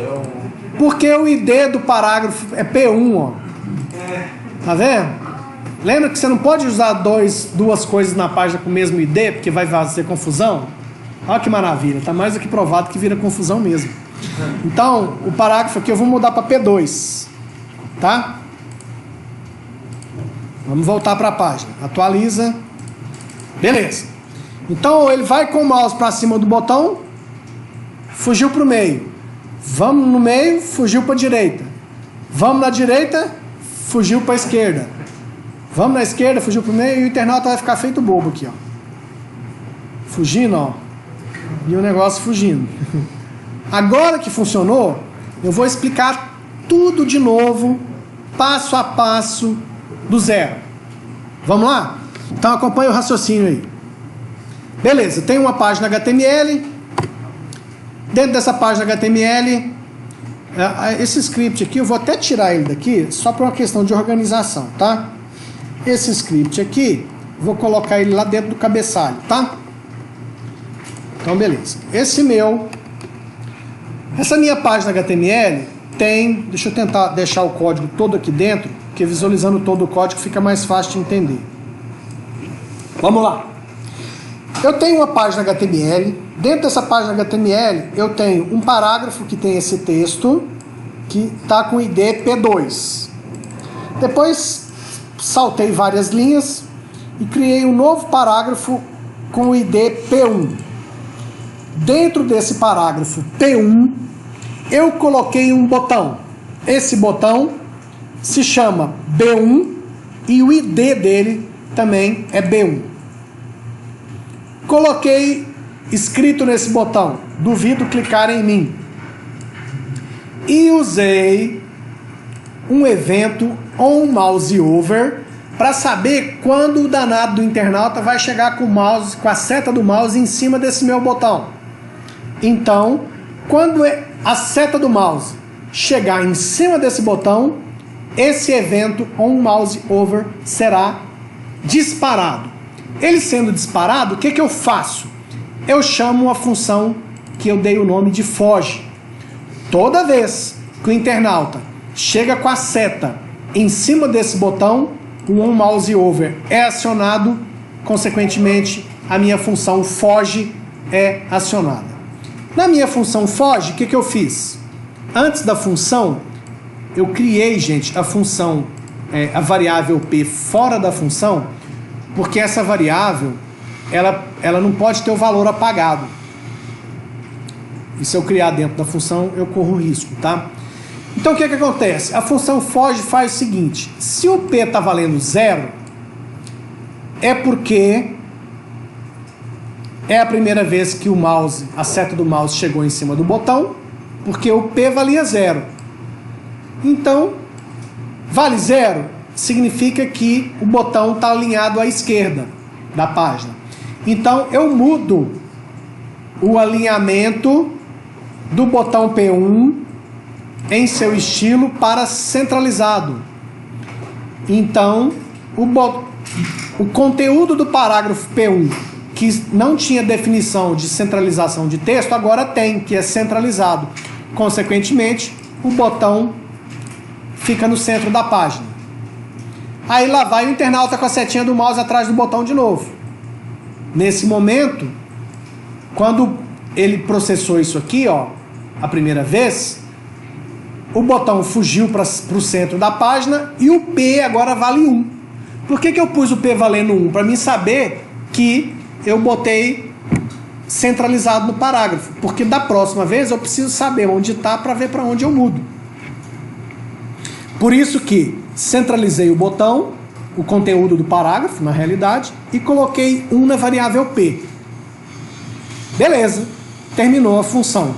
Speaker 1: Porque o ID do parágrafo é P1, ó. Tá vendo? Lembra que você não pode usar duas coisas na página com o mesmo ID, porque vai fazer confusão? Olha que maravilha, tá mais do que provado que vira confusão mesmo. Então, o parágrafo aqui eu vou mudar para P2, tá? Vamos voltar para a página. Atualiza. Beleza. Então, ele vai com o mouse para cima do botão, fugiu para o meio. Vamos no meio, fugiu para a direita. Vamos na direita, fugiu para a esquerda. Vamos na esquerda, fugiu para o meio, e o internauta vai ficar feito bobo aqui, ó. Fugindo, ó. E o negócio fugindo. Agora que funcionou, eu vou explicar tudo de novo, passo a passo, do zero. Vamos lá? Então acompanha o raciocínio aí. Beleza, tem uma página HTML. Dentro dessa página HTML, esse script aqui, eu vou até tirar ele daqui, só por uma questão de organização, tá? Esse script aqui, vou colocar ele lá dentro do cabeçalho, tá? Então, beleza. Essa minha página HTML tem... Deixa eu tentar deixar o código todo aqui dentro, porque visualizando todo o código fica mais fácil de entender. Vamos lá. Eu tenho uma página HTML. Dentro dessa página HTML, eu tenho um parágrafo que tem esse texto, que está com ID P2. Depois, saltei várias linhas e criei um novo parágrafo com o ID P1. Dentro desse parágrafo P1, eu coloquei um botão. Esse botão se chama B1 e o ID dele também é B1. Coloquei escrito nesse botão: duvido clicar em mim. E usei um evento onMouseOver para saber quando o danado do internauta vai chegar com o mouse, com a seta do mouse em cima desse meu botão. Então, quando a seta do mouse chegar em cima desse botão, esse evento onMouseOver será disparado. Ele sendo disparado, o que eu faço? Eu chamo uma função que eu dei o nome de foge. Toda vez que o internauta chega com a seta em cima desse botão, o onMouseOver é acionado, consequentemente, a minha função foge é acionada. Na minha função foge, o que eu fiz? Antes da função, eu criei, gente, a função, a variável P fora da função, porque essa variável, ela não pode ter o valor apagado. E se eu criar dentro da função, eu corro risco, tá? Então o que acontece? A função foge faz o seguinte: se o P está valendo 0, é porque é a primeira vez que a seta do mouse chegou em cima do botão, porque o P valia 0. Então, vale 0 significa que o botão está alinhado à esquerda da página. Então, eu mudo o alinhamento do botão P1 em seu estilo para centralizado. Então, o conteúdo do parágrafo P1, que não tinha definição de centralização de texto, agora tem, que é centralizado. Consequentemente, o botão fica no centro da página. Aí lá vai o internauta com a setinha do mouse atrás do botão de novo. Nesse momento, quando ele processou isso aqui, ó, a primeira vez, o botão fugiu para o centro da página e o P agora vale 1. Por que eu pus o P valendo 1? Para mim saber que eu botei centralizado no parágrafo. Porque da próxima vez eu preciso saber onde está para ver para onde eu mudo. Por isso que centralizei o botão, o conteúdo do parágrafo, na realidade, e coloquei 1 na variável P. Beleza, terminou a função.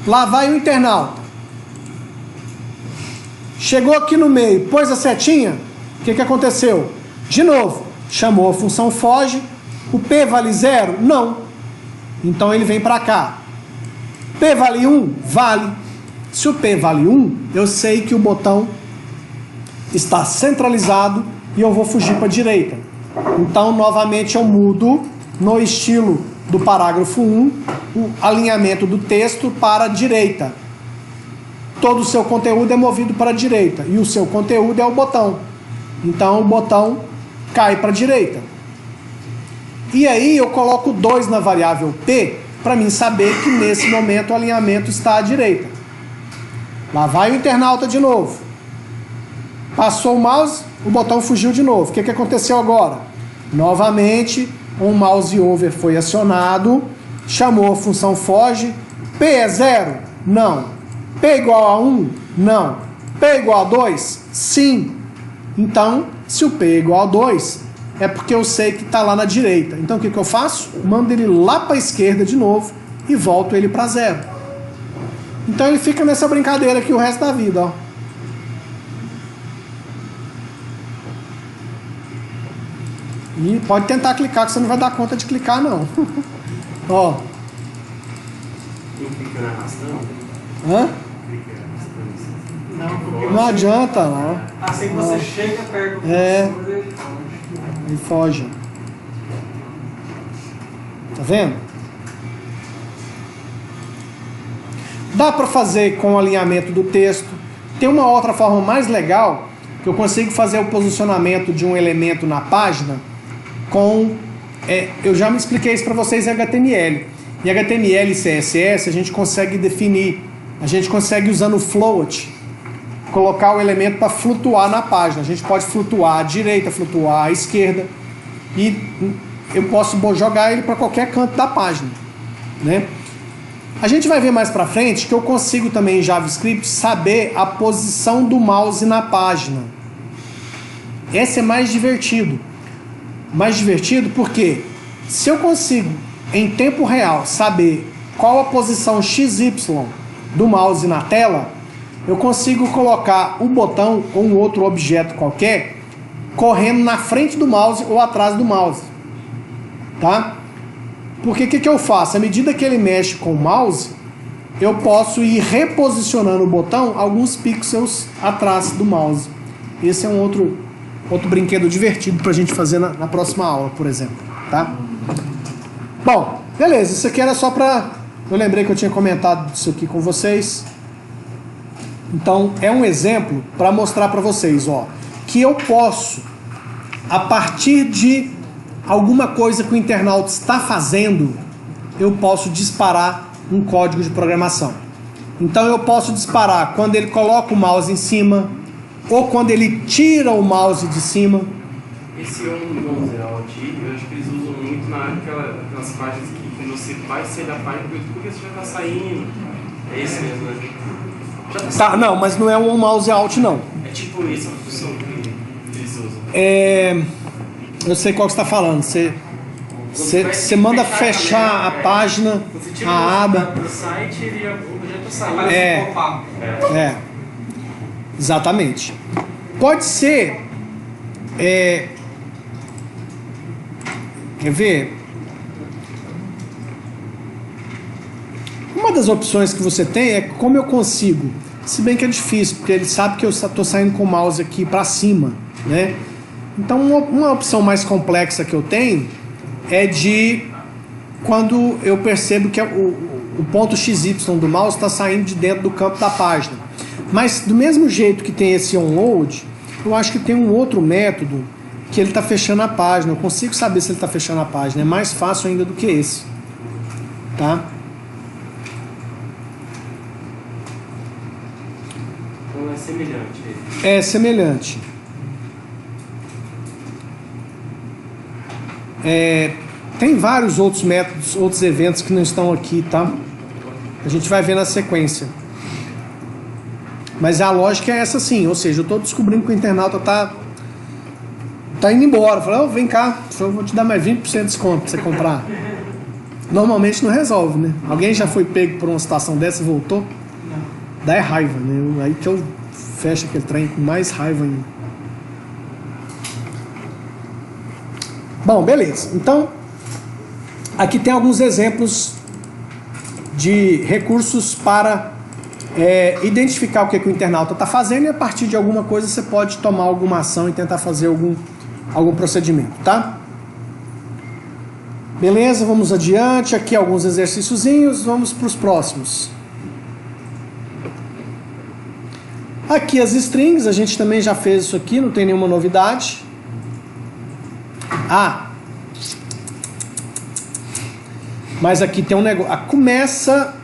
Speaker 1: Lá vai o internauta. Chegou aqui no meio, pôs a setinha, o que aconteceu? De novo, chamou a função foge. O P vale 0? Não. Então ele vem para cá. P vale 1? Vale. Se o P vale 1, eu sei que o botão está centralizado e eu vou fugir para a direita. Então, novamente, eu mudo no estilo do parágrafo 1 o alinhamento do texto para a direita. Todo o seu conteúdo é movido para a direita e o seu conteúdo é o botão. Então, o botão cai para a direita. E aí eu coloco 2 na variável P para mim saber que nesse momento o alinhamento está à direita. Lá vai o internauta de novo. Passou o mouse, o botão fugiu de novo. O que aconteceu agora? Novamente, um mouse over foi acionado, chamou a função foge. P é 0? Não. P igual a 1? Não. P igual a 2? Sim. Então, se o P é igual a 2, é porque eu sei que está lá na direita. Então, o que eu faço? Mando ele lá para a esquerda de novo e volto ele para 0. Então, ele fica nessa brincadeira aqui o resto da vida, ó. E pode tentar clicar, que você não vai dar conta de clicar, não. Ó.
Speaker 4: Não clica na arrastando?
Speaker 1: Hã?
Speaker 4: Clica arrastando.
Speaker 3: Não, porque
Speaker 1: Não adianta, não.
Speaker 3: assim que você chega perto do
Speaker 1: É.
Speaker 3: professor, ele foge.
Speaker 1: Ele foge. Tá vendo? Dá para fazer com o alinhamento do texto. Tem uma outra forma mais legal, que eu consigo fazer o posicionamento de um elemento na página com... eu já me expliquei isso para vocês em HTML. Em HTML e CSS a gente consegue definir, a gente consegue usando o float, colocar o elemento para flutuar na página. A gente pode flutuar à direita, flutuar à esquerda, e eu posso jogar ele para qualquer canto da página, né? A gente vai ver mais para frente que eu consigo também em JavaScript saber a posição do mouse na página. Esse é mais divertido. Mais divertido porque se eu consigo em tempo real saber qual a posição XY do mouse na tela, eu consigo colocar o botão ou um outro objeto qualquer correndo na frente do mouse ou atrás do mouse, tá? Porque o que eu faço? À medida que ele mexe com o mouse, eu posso ir reposicionando o botão alguns pixels atrás do mouse. Esse é um outro brinquedo divertido para a gente fazer na próxima aula, por exemplo, tá? Bom, beleza, isso aqui era só para... Eu lembrei que eu tinha comentado isso aqui com vocês. Então, é um exemplo para mostrar para vocês, ó, que eu posso, a partir de alguma coisa que o internauta está fazendo, eu posso disparar um código de programação. Então, eu posso disparar quando ele coloca o mouse em cima, ou quando ele tira o mouse de cima.
Speaker 4: Esse mouse alt, eu acho que eles usam muito naquelas páginas que quando você vai sair da página, porque você já está saindo. É esse mesmo, né? Já tá
Speaker 1: Tá, não, mas não é um mouse alt, não.
Speaker 4: É tipo essa função que eles usam.
Speaker 1: Eu sei qual que você está falando. Você manda fechar a página,
Speaker 3: Você tira
Speaker 1: a aba.
Speaker 3: do site e ele já está saindo. Parece um pop-up.
Speaker 1: Exatamente. Pode ser. Quer ver? Uma das opções que você tem é como eu consigo. Se bem que é difícil, porque ele sabe que eu estou saindo com o mouse aqui para cima, né? Então, uma opção mais complexa que eu tenho é de quando eu percebo que o ponto XY do mouse está saindo de dentro do campo da página. Mas do mesmo jeito que tem esse onload, eu acho que tem um outro método que ele está fechando a página. Eu consigo saber se ele está fechando a página. É mais fácil ainda do que esse, tá?
Speaker 4: Então é semelhante.
Speaker 1: É semelhante. Tem vários outros métodos, outros eventos que não estão aqui, tá? A gente vai ver na sequência. Mas a lógica é essa sim, ou seja, eu estou descobrindo que o internauta tá indo embora. Falei, vem cá, eu vou te dar mais 20% de desconto para você comprar. Normalmente não resolve, né? Alguém já foi pego por uma situação dessa e voltou?
Speaker 3: Não.
Speaker 1: Dá raiva, né? Aí que eu fecho aquele trem com mais raiva ainda. Bom, beleza. Então, aqui tem alguns exemplos de recursos para identificar o que o internauta está fazendo e a partir de alguma coisa você pode tomar alguma ação e tentar fazer algum procedimento, tá? Beleza, vamos adiante. Aqui alguns exercíciozinhos, vamos para os próximos. Aqui as strings, a gente também já fez isso aqui, não tem nenhuma novidade. Mas aqui tem um negócio. Começa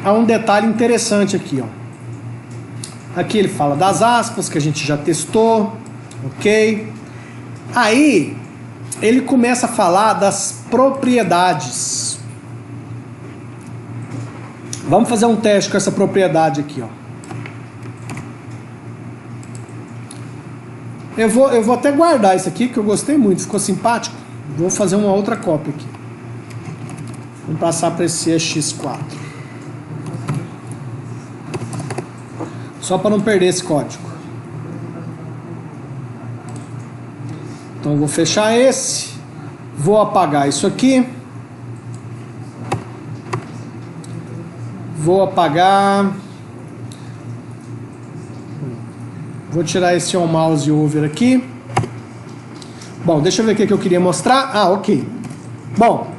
Speaker 1: a um detalhe interessante aqui, ó. Aqui ele fala das aspas, que a gente já testou, ok? Aí ele começa a falar das propriedades. Vamos fazer um teste com essa propriedade aqui, ó. Eu vou até guardar isso aqui, que eu gostei muito, ficou simpático. Vou fazer uma outra cópia aqui. Vamos passar para esse EX4. Só para não perder esse código. Então eu vou fechar esse. Vou apagar isso aqui. Vou apagar. Vou tirar esse on mouse over aqui. Bom, deixa eu ver o que eu queria mostrar. Ok. Bom.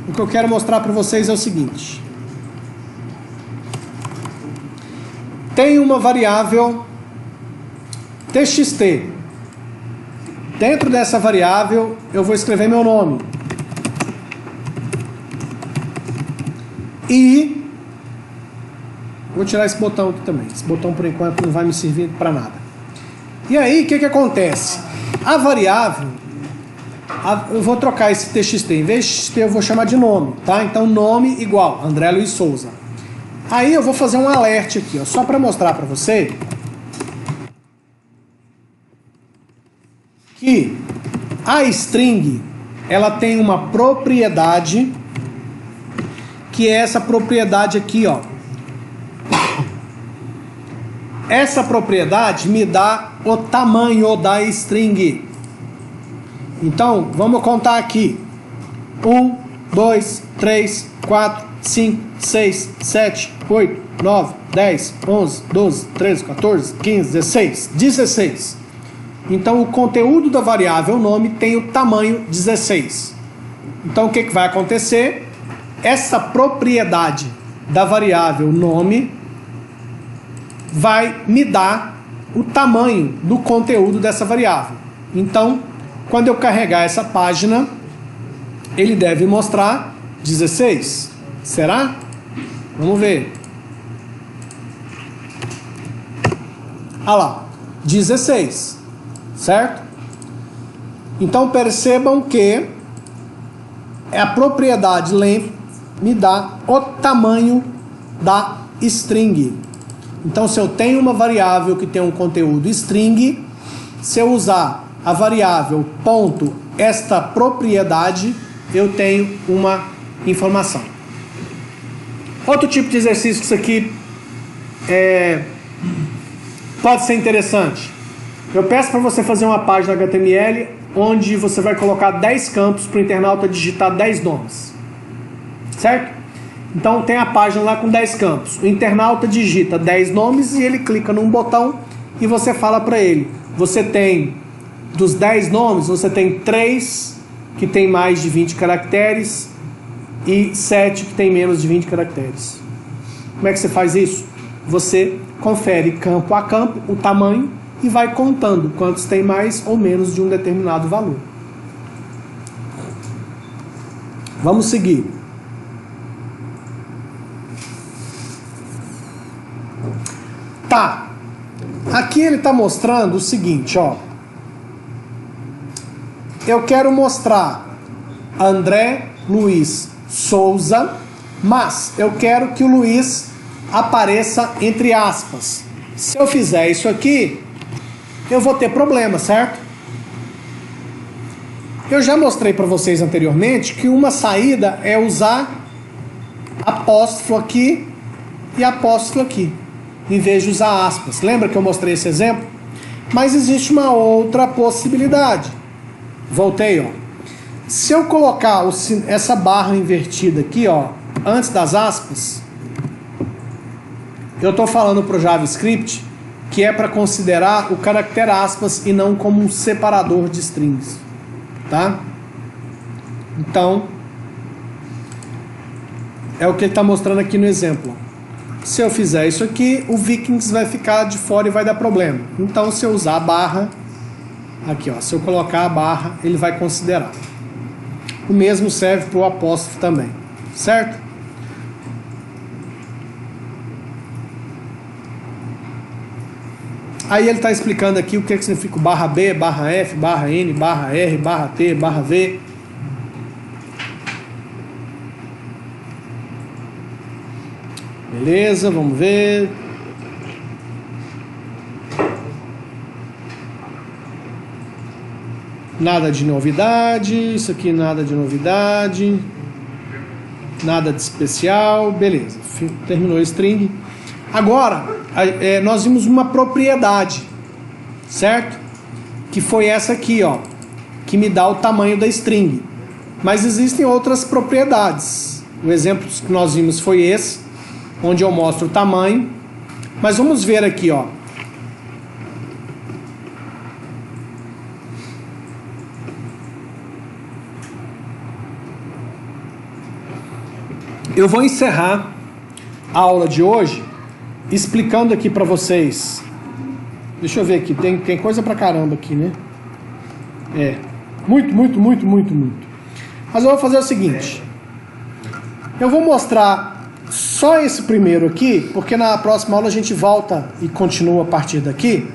Speaker 1: O que eu quero mostrar para vocês é o seguinte. Tem uma variável txt. Dentro dessa variável eu vou escrever meu nome. E vou tirar esse botão aqui também. Esse botão por enquanto não vai me servir para nada. E aí o que acontece? A variável, eu vou trocar esse txt. Em vez de txt eu vou chamar de nome, tá? Então nome igual André Luiz Souza. Aí eu vou fazer um alert aqui, ó, só para mostrar para você que a string ela tem uma propriedade, que é essa propriedade aqui, ó. Essa propriedade me dá o tamanho da string. Então, vamos contar aqui. 1, 2, 3, 4, 5, 6, 7, 8, 9, 10, 11, 12, 13, 14, 15, 16. 16. Então, o conteúdo da variável nome tem o tamanho 16. Então, o que vai acontecer? Essa propriedade da variável nome vai me dar o tamanho do conteúdo dessa variável. Então, quando eu carregar essa página, ele deve mostrar 16. Será? Vamos ver. Ah lá, 16. Certo? Então percebam que a propriedade length me dá o tamanho da string. Então, se eu tenho uma variável que tem um conteúdo string, se eu usar a variável ponto esta propriedade, eu tenho uma informação. Outro tipo de exercício que isso aqui pode ser interessante. Eu peço para você fazer uma página HTML onde você vai colocar 10 campos para o internauta digitar 10 nomes. Certo? Então tem a página lá com 10 campos. O internauta digita 10 nomes e ele clica num botão e você fala para ele. Você tem, dos 10 nomes, você tem 3 que tem mais de 20 caracteres e 7 que tem menos de 20 caracteres. Como é que você faz isso? Você confere campo a campo o tamanho e vai contando quantos tem mais ou menos de um determinado valor. Vamos seguir. Tá. Aqui ele está mostrando o seguinte, ó. Eu quero mostrar André Luiz Souza, mas eu quero que o Luiz apareça entre aspas. Se eu fizer isso aqui, eu vou ter problema, certo? Eu já mostrei para vocês anteriormente que uma saída é usar apóstrofo aqui e apóstrofo aqui, em vez de usar aspas. Lembra que eu mostrei esse exemplo? Mas existe uma outra possibilidade. Voltei, ó. Se eu colocar essa barra invertida aqui, ó, antes das aspas, eu estou falando para o JavaScript que é para considerar o caractere aspas e não como um separador de strings, tá? Então, é o que ele está mostrando aqui no exemplo. Se eu fizer isso aqui, o Vikings vai ficar de fora e vai dar problema. Então, se eu usar a barra, aqui, ó, se eu colocar a barra, ele vai considerar. O mesmo serve para o apóstrofo também, certo? Aí ele está explicando aqui o que significa o barra B, barra F, barra N, barra R, barra T, barra V. Beleza, vamos ver. Nada de novidade, isso aqui nada de novidade, nada de especial, beleza, terminou o string. Agora, nós vimos uma propriedade, certo? Que foi essa aqui, ó, que me dá o tamanho da string. Mas existem outras propriedades. O exemplo que nós vimos foi esse, onde eu mostro o tamanho. Mas vamos ver aqui, ó. Eu vou encerrar a aula de hoje explicando aqui para vocês. Deixa eu ver aqui, tem coisa pra caramba aqui, né? Muito. Mas eu vou fazer o seguinte. Eu vou mostrar só esse primeiro aqui, porque na próxima aula a gente volta e continua a partir daqui.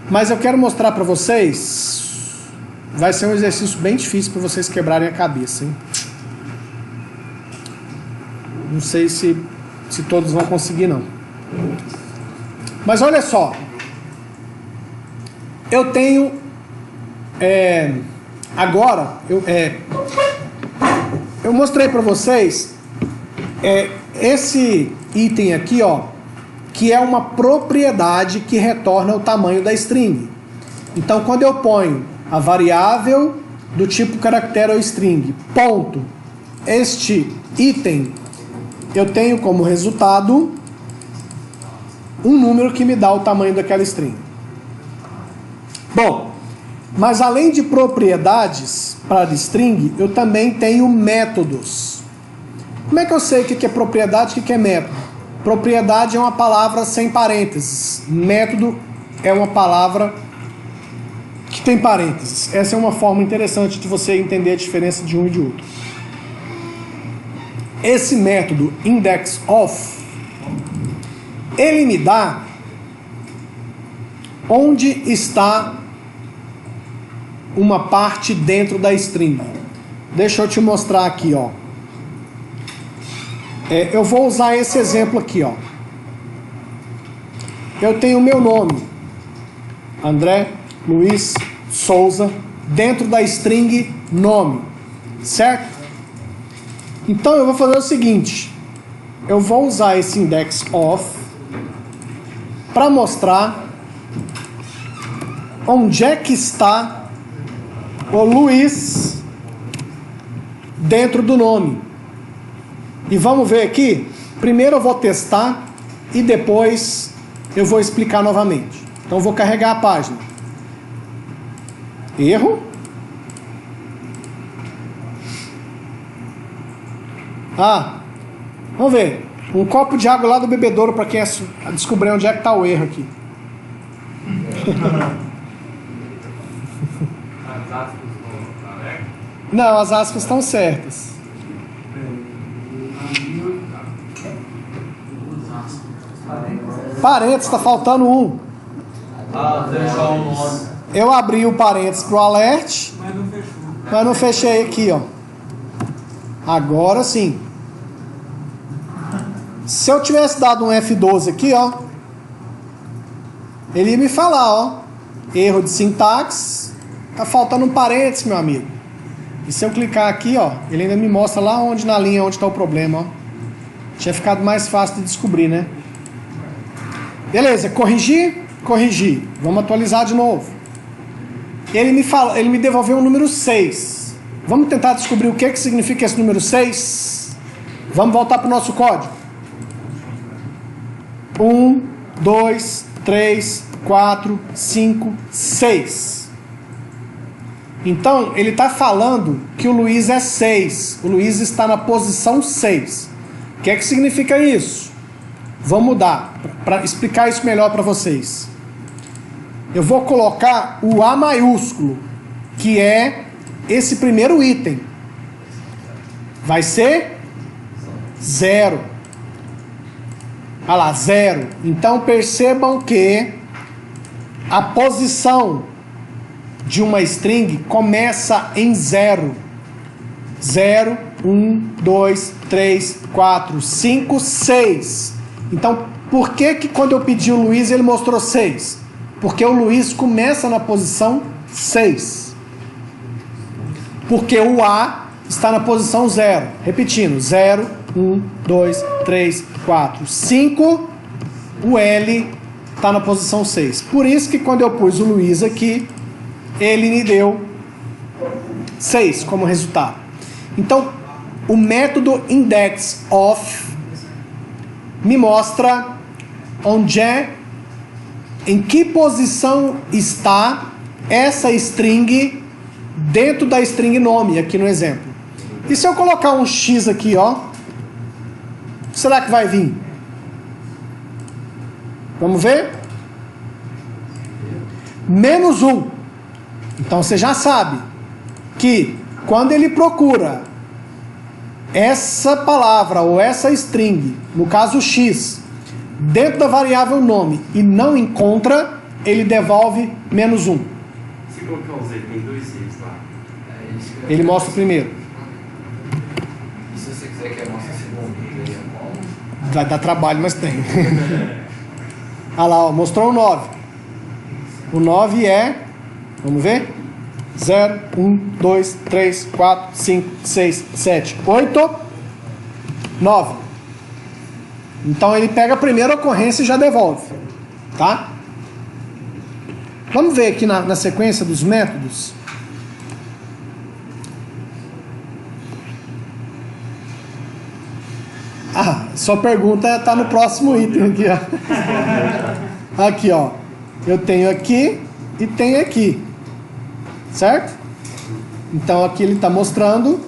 Speaker 1: Mas eu quero mostrar para vocês. Vai ser um exercício bem difícil para vocês quebrarem a cabeça, hein? Não sei se todos vão conseguir, não. Mas olha só. Eu tenho... agora, eu mostrei para vocês esse item aqui, ó, que é uma propriedade que retorna o tamanho da string. Então, quando eu ponho a variável do tipo caractere ou string, ponto, este item, eu tenho como resultado um número que me dá o tamanho daquela string. Bom, mas além de propriedades para string, eu também tenho métodos. Como é que eu sei o que é propriedade e o que é método? Propriedade é uma palavra sem parênteses. Método é uma palavra que tem parênteses. Essa é uma forma interessante de você entender a diferença de um e de outro. Esse método indexOf, ele me dá onde está uma parte dentro da string. Deixa eu te mostrar aqui, ó. Eu vou usar esse exemplo aqui, ó. Eu tenho o meu nome, André Luiz Souza, dentro da string nome, certo? Então eu vou fazer o seguinte, eu vou usar esse indexOf para mostrar onde é que está o Luiz dentro do nome. E vamos ver aqui. Primeiro eu vou testar e depois eu vou explicar novamente. Então eu vou carregar a página. Erro. Vamos ver. Um copo de água lá do bebedouro para quem descobrir onde é que está o erro aqui. Não, as aspas estão certas. Parênteses, está faltando um.
Speaker 2: Deixar o nome.
Speaker 1: Eu abri o parênteses para o alert, mas não fechei aqui, ó. Agora sim. Se eu tivesse dado um F12 aqui, ó, ele ia me falar, ó, erro de sintaxe, Tá faltando um parênteses, meu amigo. E se eu clicar aqui, ó, ele ainda me mostra lá onde na linha onde está o problema, ó. Tinha ficado mais fácil de descobrir, né? Beleza, corrigir. Vamos atualizar de novo. Ele me devolveu o número 6. Vamos tentar descobrir o que significa esse número 6? Vamos voltar para o nosso código. 1, 2, 3, 4, 5, 6. Então, ele está falando que o Luiz é 6. O Luiz está na posição 6. O que significa isso? Vamos mudar para explicar isso melhor para vocês. Eu vou colocar o A maiúsculo, que é esse primeiro item. Vai ser 0. Olha lá, 0. Então percebam que a posição de uma string começa em 0. 0, 1, 2, 3, 4, 5, 6. Então, por que quando eu pedi o Luiz ele mostrou 6? Porque o Luiz começa na posição 6. Porque o A está na posição 0. Repetindo, 0, 1, 2, 3, 4, 5. O L está na posição 6. Por isso que quando eu pus o Luiz aqui, ele me deu 6 como resultado. Então, o método indexOf me mostra onde em que posição está essa string dentro da string nome, aqui no exemplo. E se eu colocar um X aqui, ó, será que vai vir? Vamos ver? Menos 1. Então você já sabe que quando ele procura essa palavra ou essa string, no caso X, dentro da variável nome e não encontra, ele devolve menos 1.
Speaker 4: Se colocar o Z, tem 2 Zs lá.
Speaker 1: Ele mostra o primeiro.
Speaker 2: E se você quiser que eu mostre o segundo?
Speaker 1: Vai dar trabalho, mas tem. Olha lá, ó, mostrou o 9. O 9 é, vamos ver? 0, 1, 2, 3, 4, 5, 6, 7, 8, 9. Então ele pega a primeira ocorrência e já devolve. Tá? Vamos ver aqui na sequência dos métodos. Sua pergunta está no próximo item aqui, ó. Aqui, ó. Eu tenho aqui e tenho aqui. Certo? Então aqui ele está mostrando.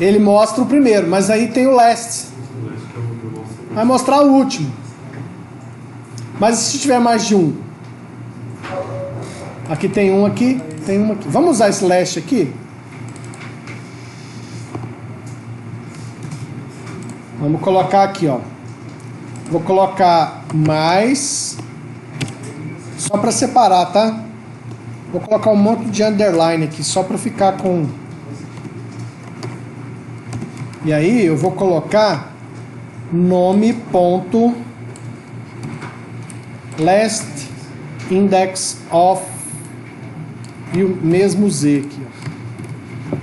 Speaker 1: Ele mostra o primeiro, mas aí tem o last. Vai mostrar o último. Mas e se tiver mais de um? Aqui tem um aqui, tem um aqui. Vamos usar esse last aqui? Vamos colocar aqui, ó. Vou colocar mais, só para separar, tá? Vou colocar um monte de underline aqui, só para ficar com... E aí eu vou colocar nome ponto last index of e o mesmo Z aqui, ó.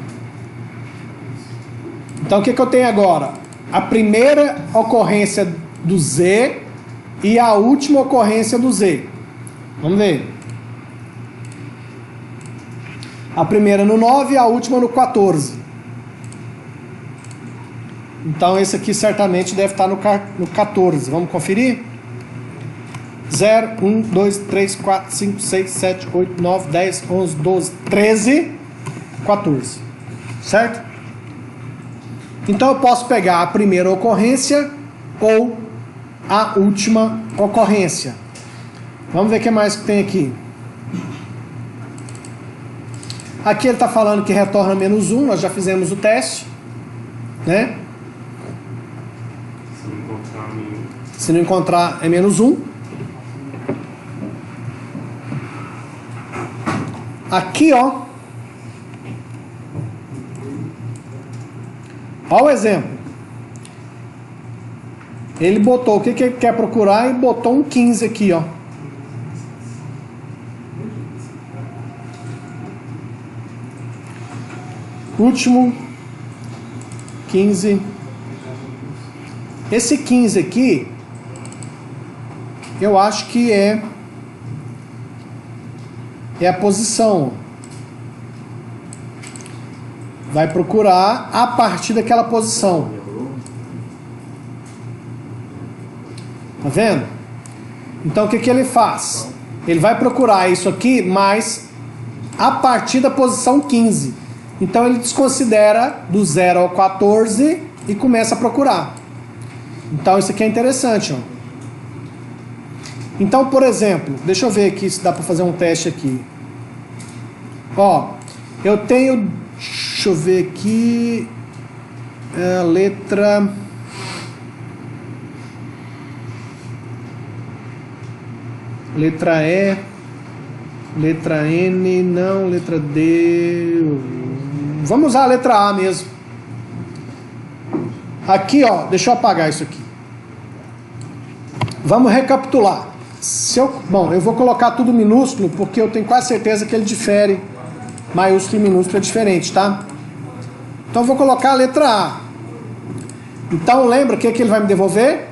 Speaker 1: Então o que eu tenho agora? A primeira ocorrência do Z e a última ocorrência do Z. Vamos ver. A primeira no 9 e a última no 14. Então esse aqui certamente deve estar no 14. Vamos conferir? 0, 1, 2, 3, 4, 5, 6, 7, 8, 9, 10, 11, 12, 13, 14. Certo? Então eu posso pegar a primeira ocorrência ou a última ocorrência. Vamos ver o que mais que tem aqui. Aqui ele está falando que retorna menos 1, nós já fizemos o teste, né? Se não encontrar é menos 1. Aqui, ó. Olha o exemplo. Ele botou o que ele quer procurar e botou um 15 aqui, ó. Último, 15. Esse 15 aqui, eu acho que é a posição. Vai procurar a partir daquela posição. Tá vendo? Então o que ele faz? Ele vai procurar isso aqui, mas a partir da posição 15. Então ele desconsidera do 0 ao 14 e começa a procurar. Então isso aqui é interessante, ó. Então, por exemplo, deixa eu ver aqui se dá para fazer um teste aqui. Ó, eu tenho, deixa eu ver aqui, letra E, letra N, não, letra D. Vamos usar a letra A mesmo. Aqui, ó, deixa eu apagar isso aqui. Vamos recapitular. Bom, eu vou colocar tudo minúsculo porque eu tenho quase certeza que ele difere. Maiúsculo e minúsculo é diferente, tá? Então eu vou colocar a letra A. Então lembra o que ele vai me devolver?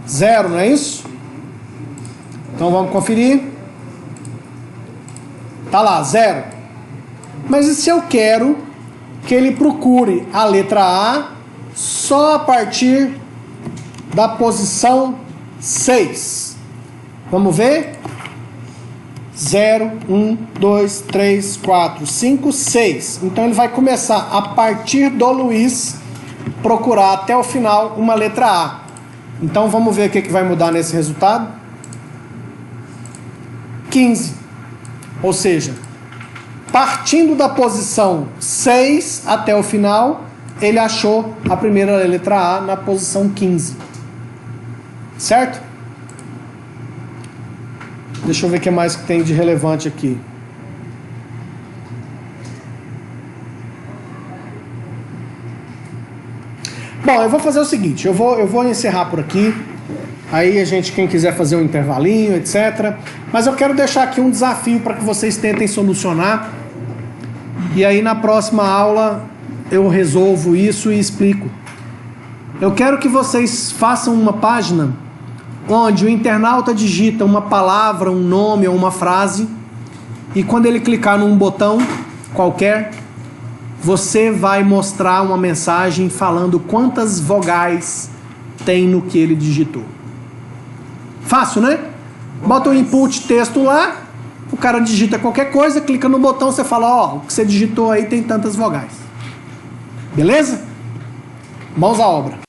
Speaker 1: 0, não é isso? Então vamos conferir. Tá lá, 0. Mas e se eu quero que ele procure a letra A só a partir da posição 6? Vamos ver? 0, 1, 2, 3, 4, 5, 6. Então ele vai começar a partir do Luiz procurar até o final uma letra A. Então vamos ver o que vai mudar nesse resultado. 15. Ou seja, partindo da posição 6 até o final, ele achou a primeira letra A na posição 15. Certo? Deixa eu ver o que mais que tem de relevante aqui. Bom, eu vou fazer o seguinte, eu vou encerrar por aqui. Aí a gente, quem quiser fazer um intervalinho, etc. Mas eu quero deixar aqui um desafio para que vocês tentem solucionar. E aí na próxima aula eu resolvo isso e explico. Eu quero que vocês façam uma página onde o internauta digita uma palavra, um nome ou uma frase, e quando ele clicar num botão qualquer, você vai mostrar uma mensagem falando quantas vogais tem no que ele digitou. Fácil, né? Bota o input texto lá, o cara digita qualquer coisa, clica no botão, você fala, ó, o que você digitou aí tem tantas vogais. Beleza? Mãos à obra.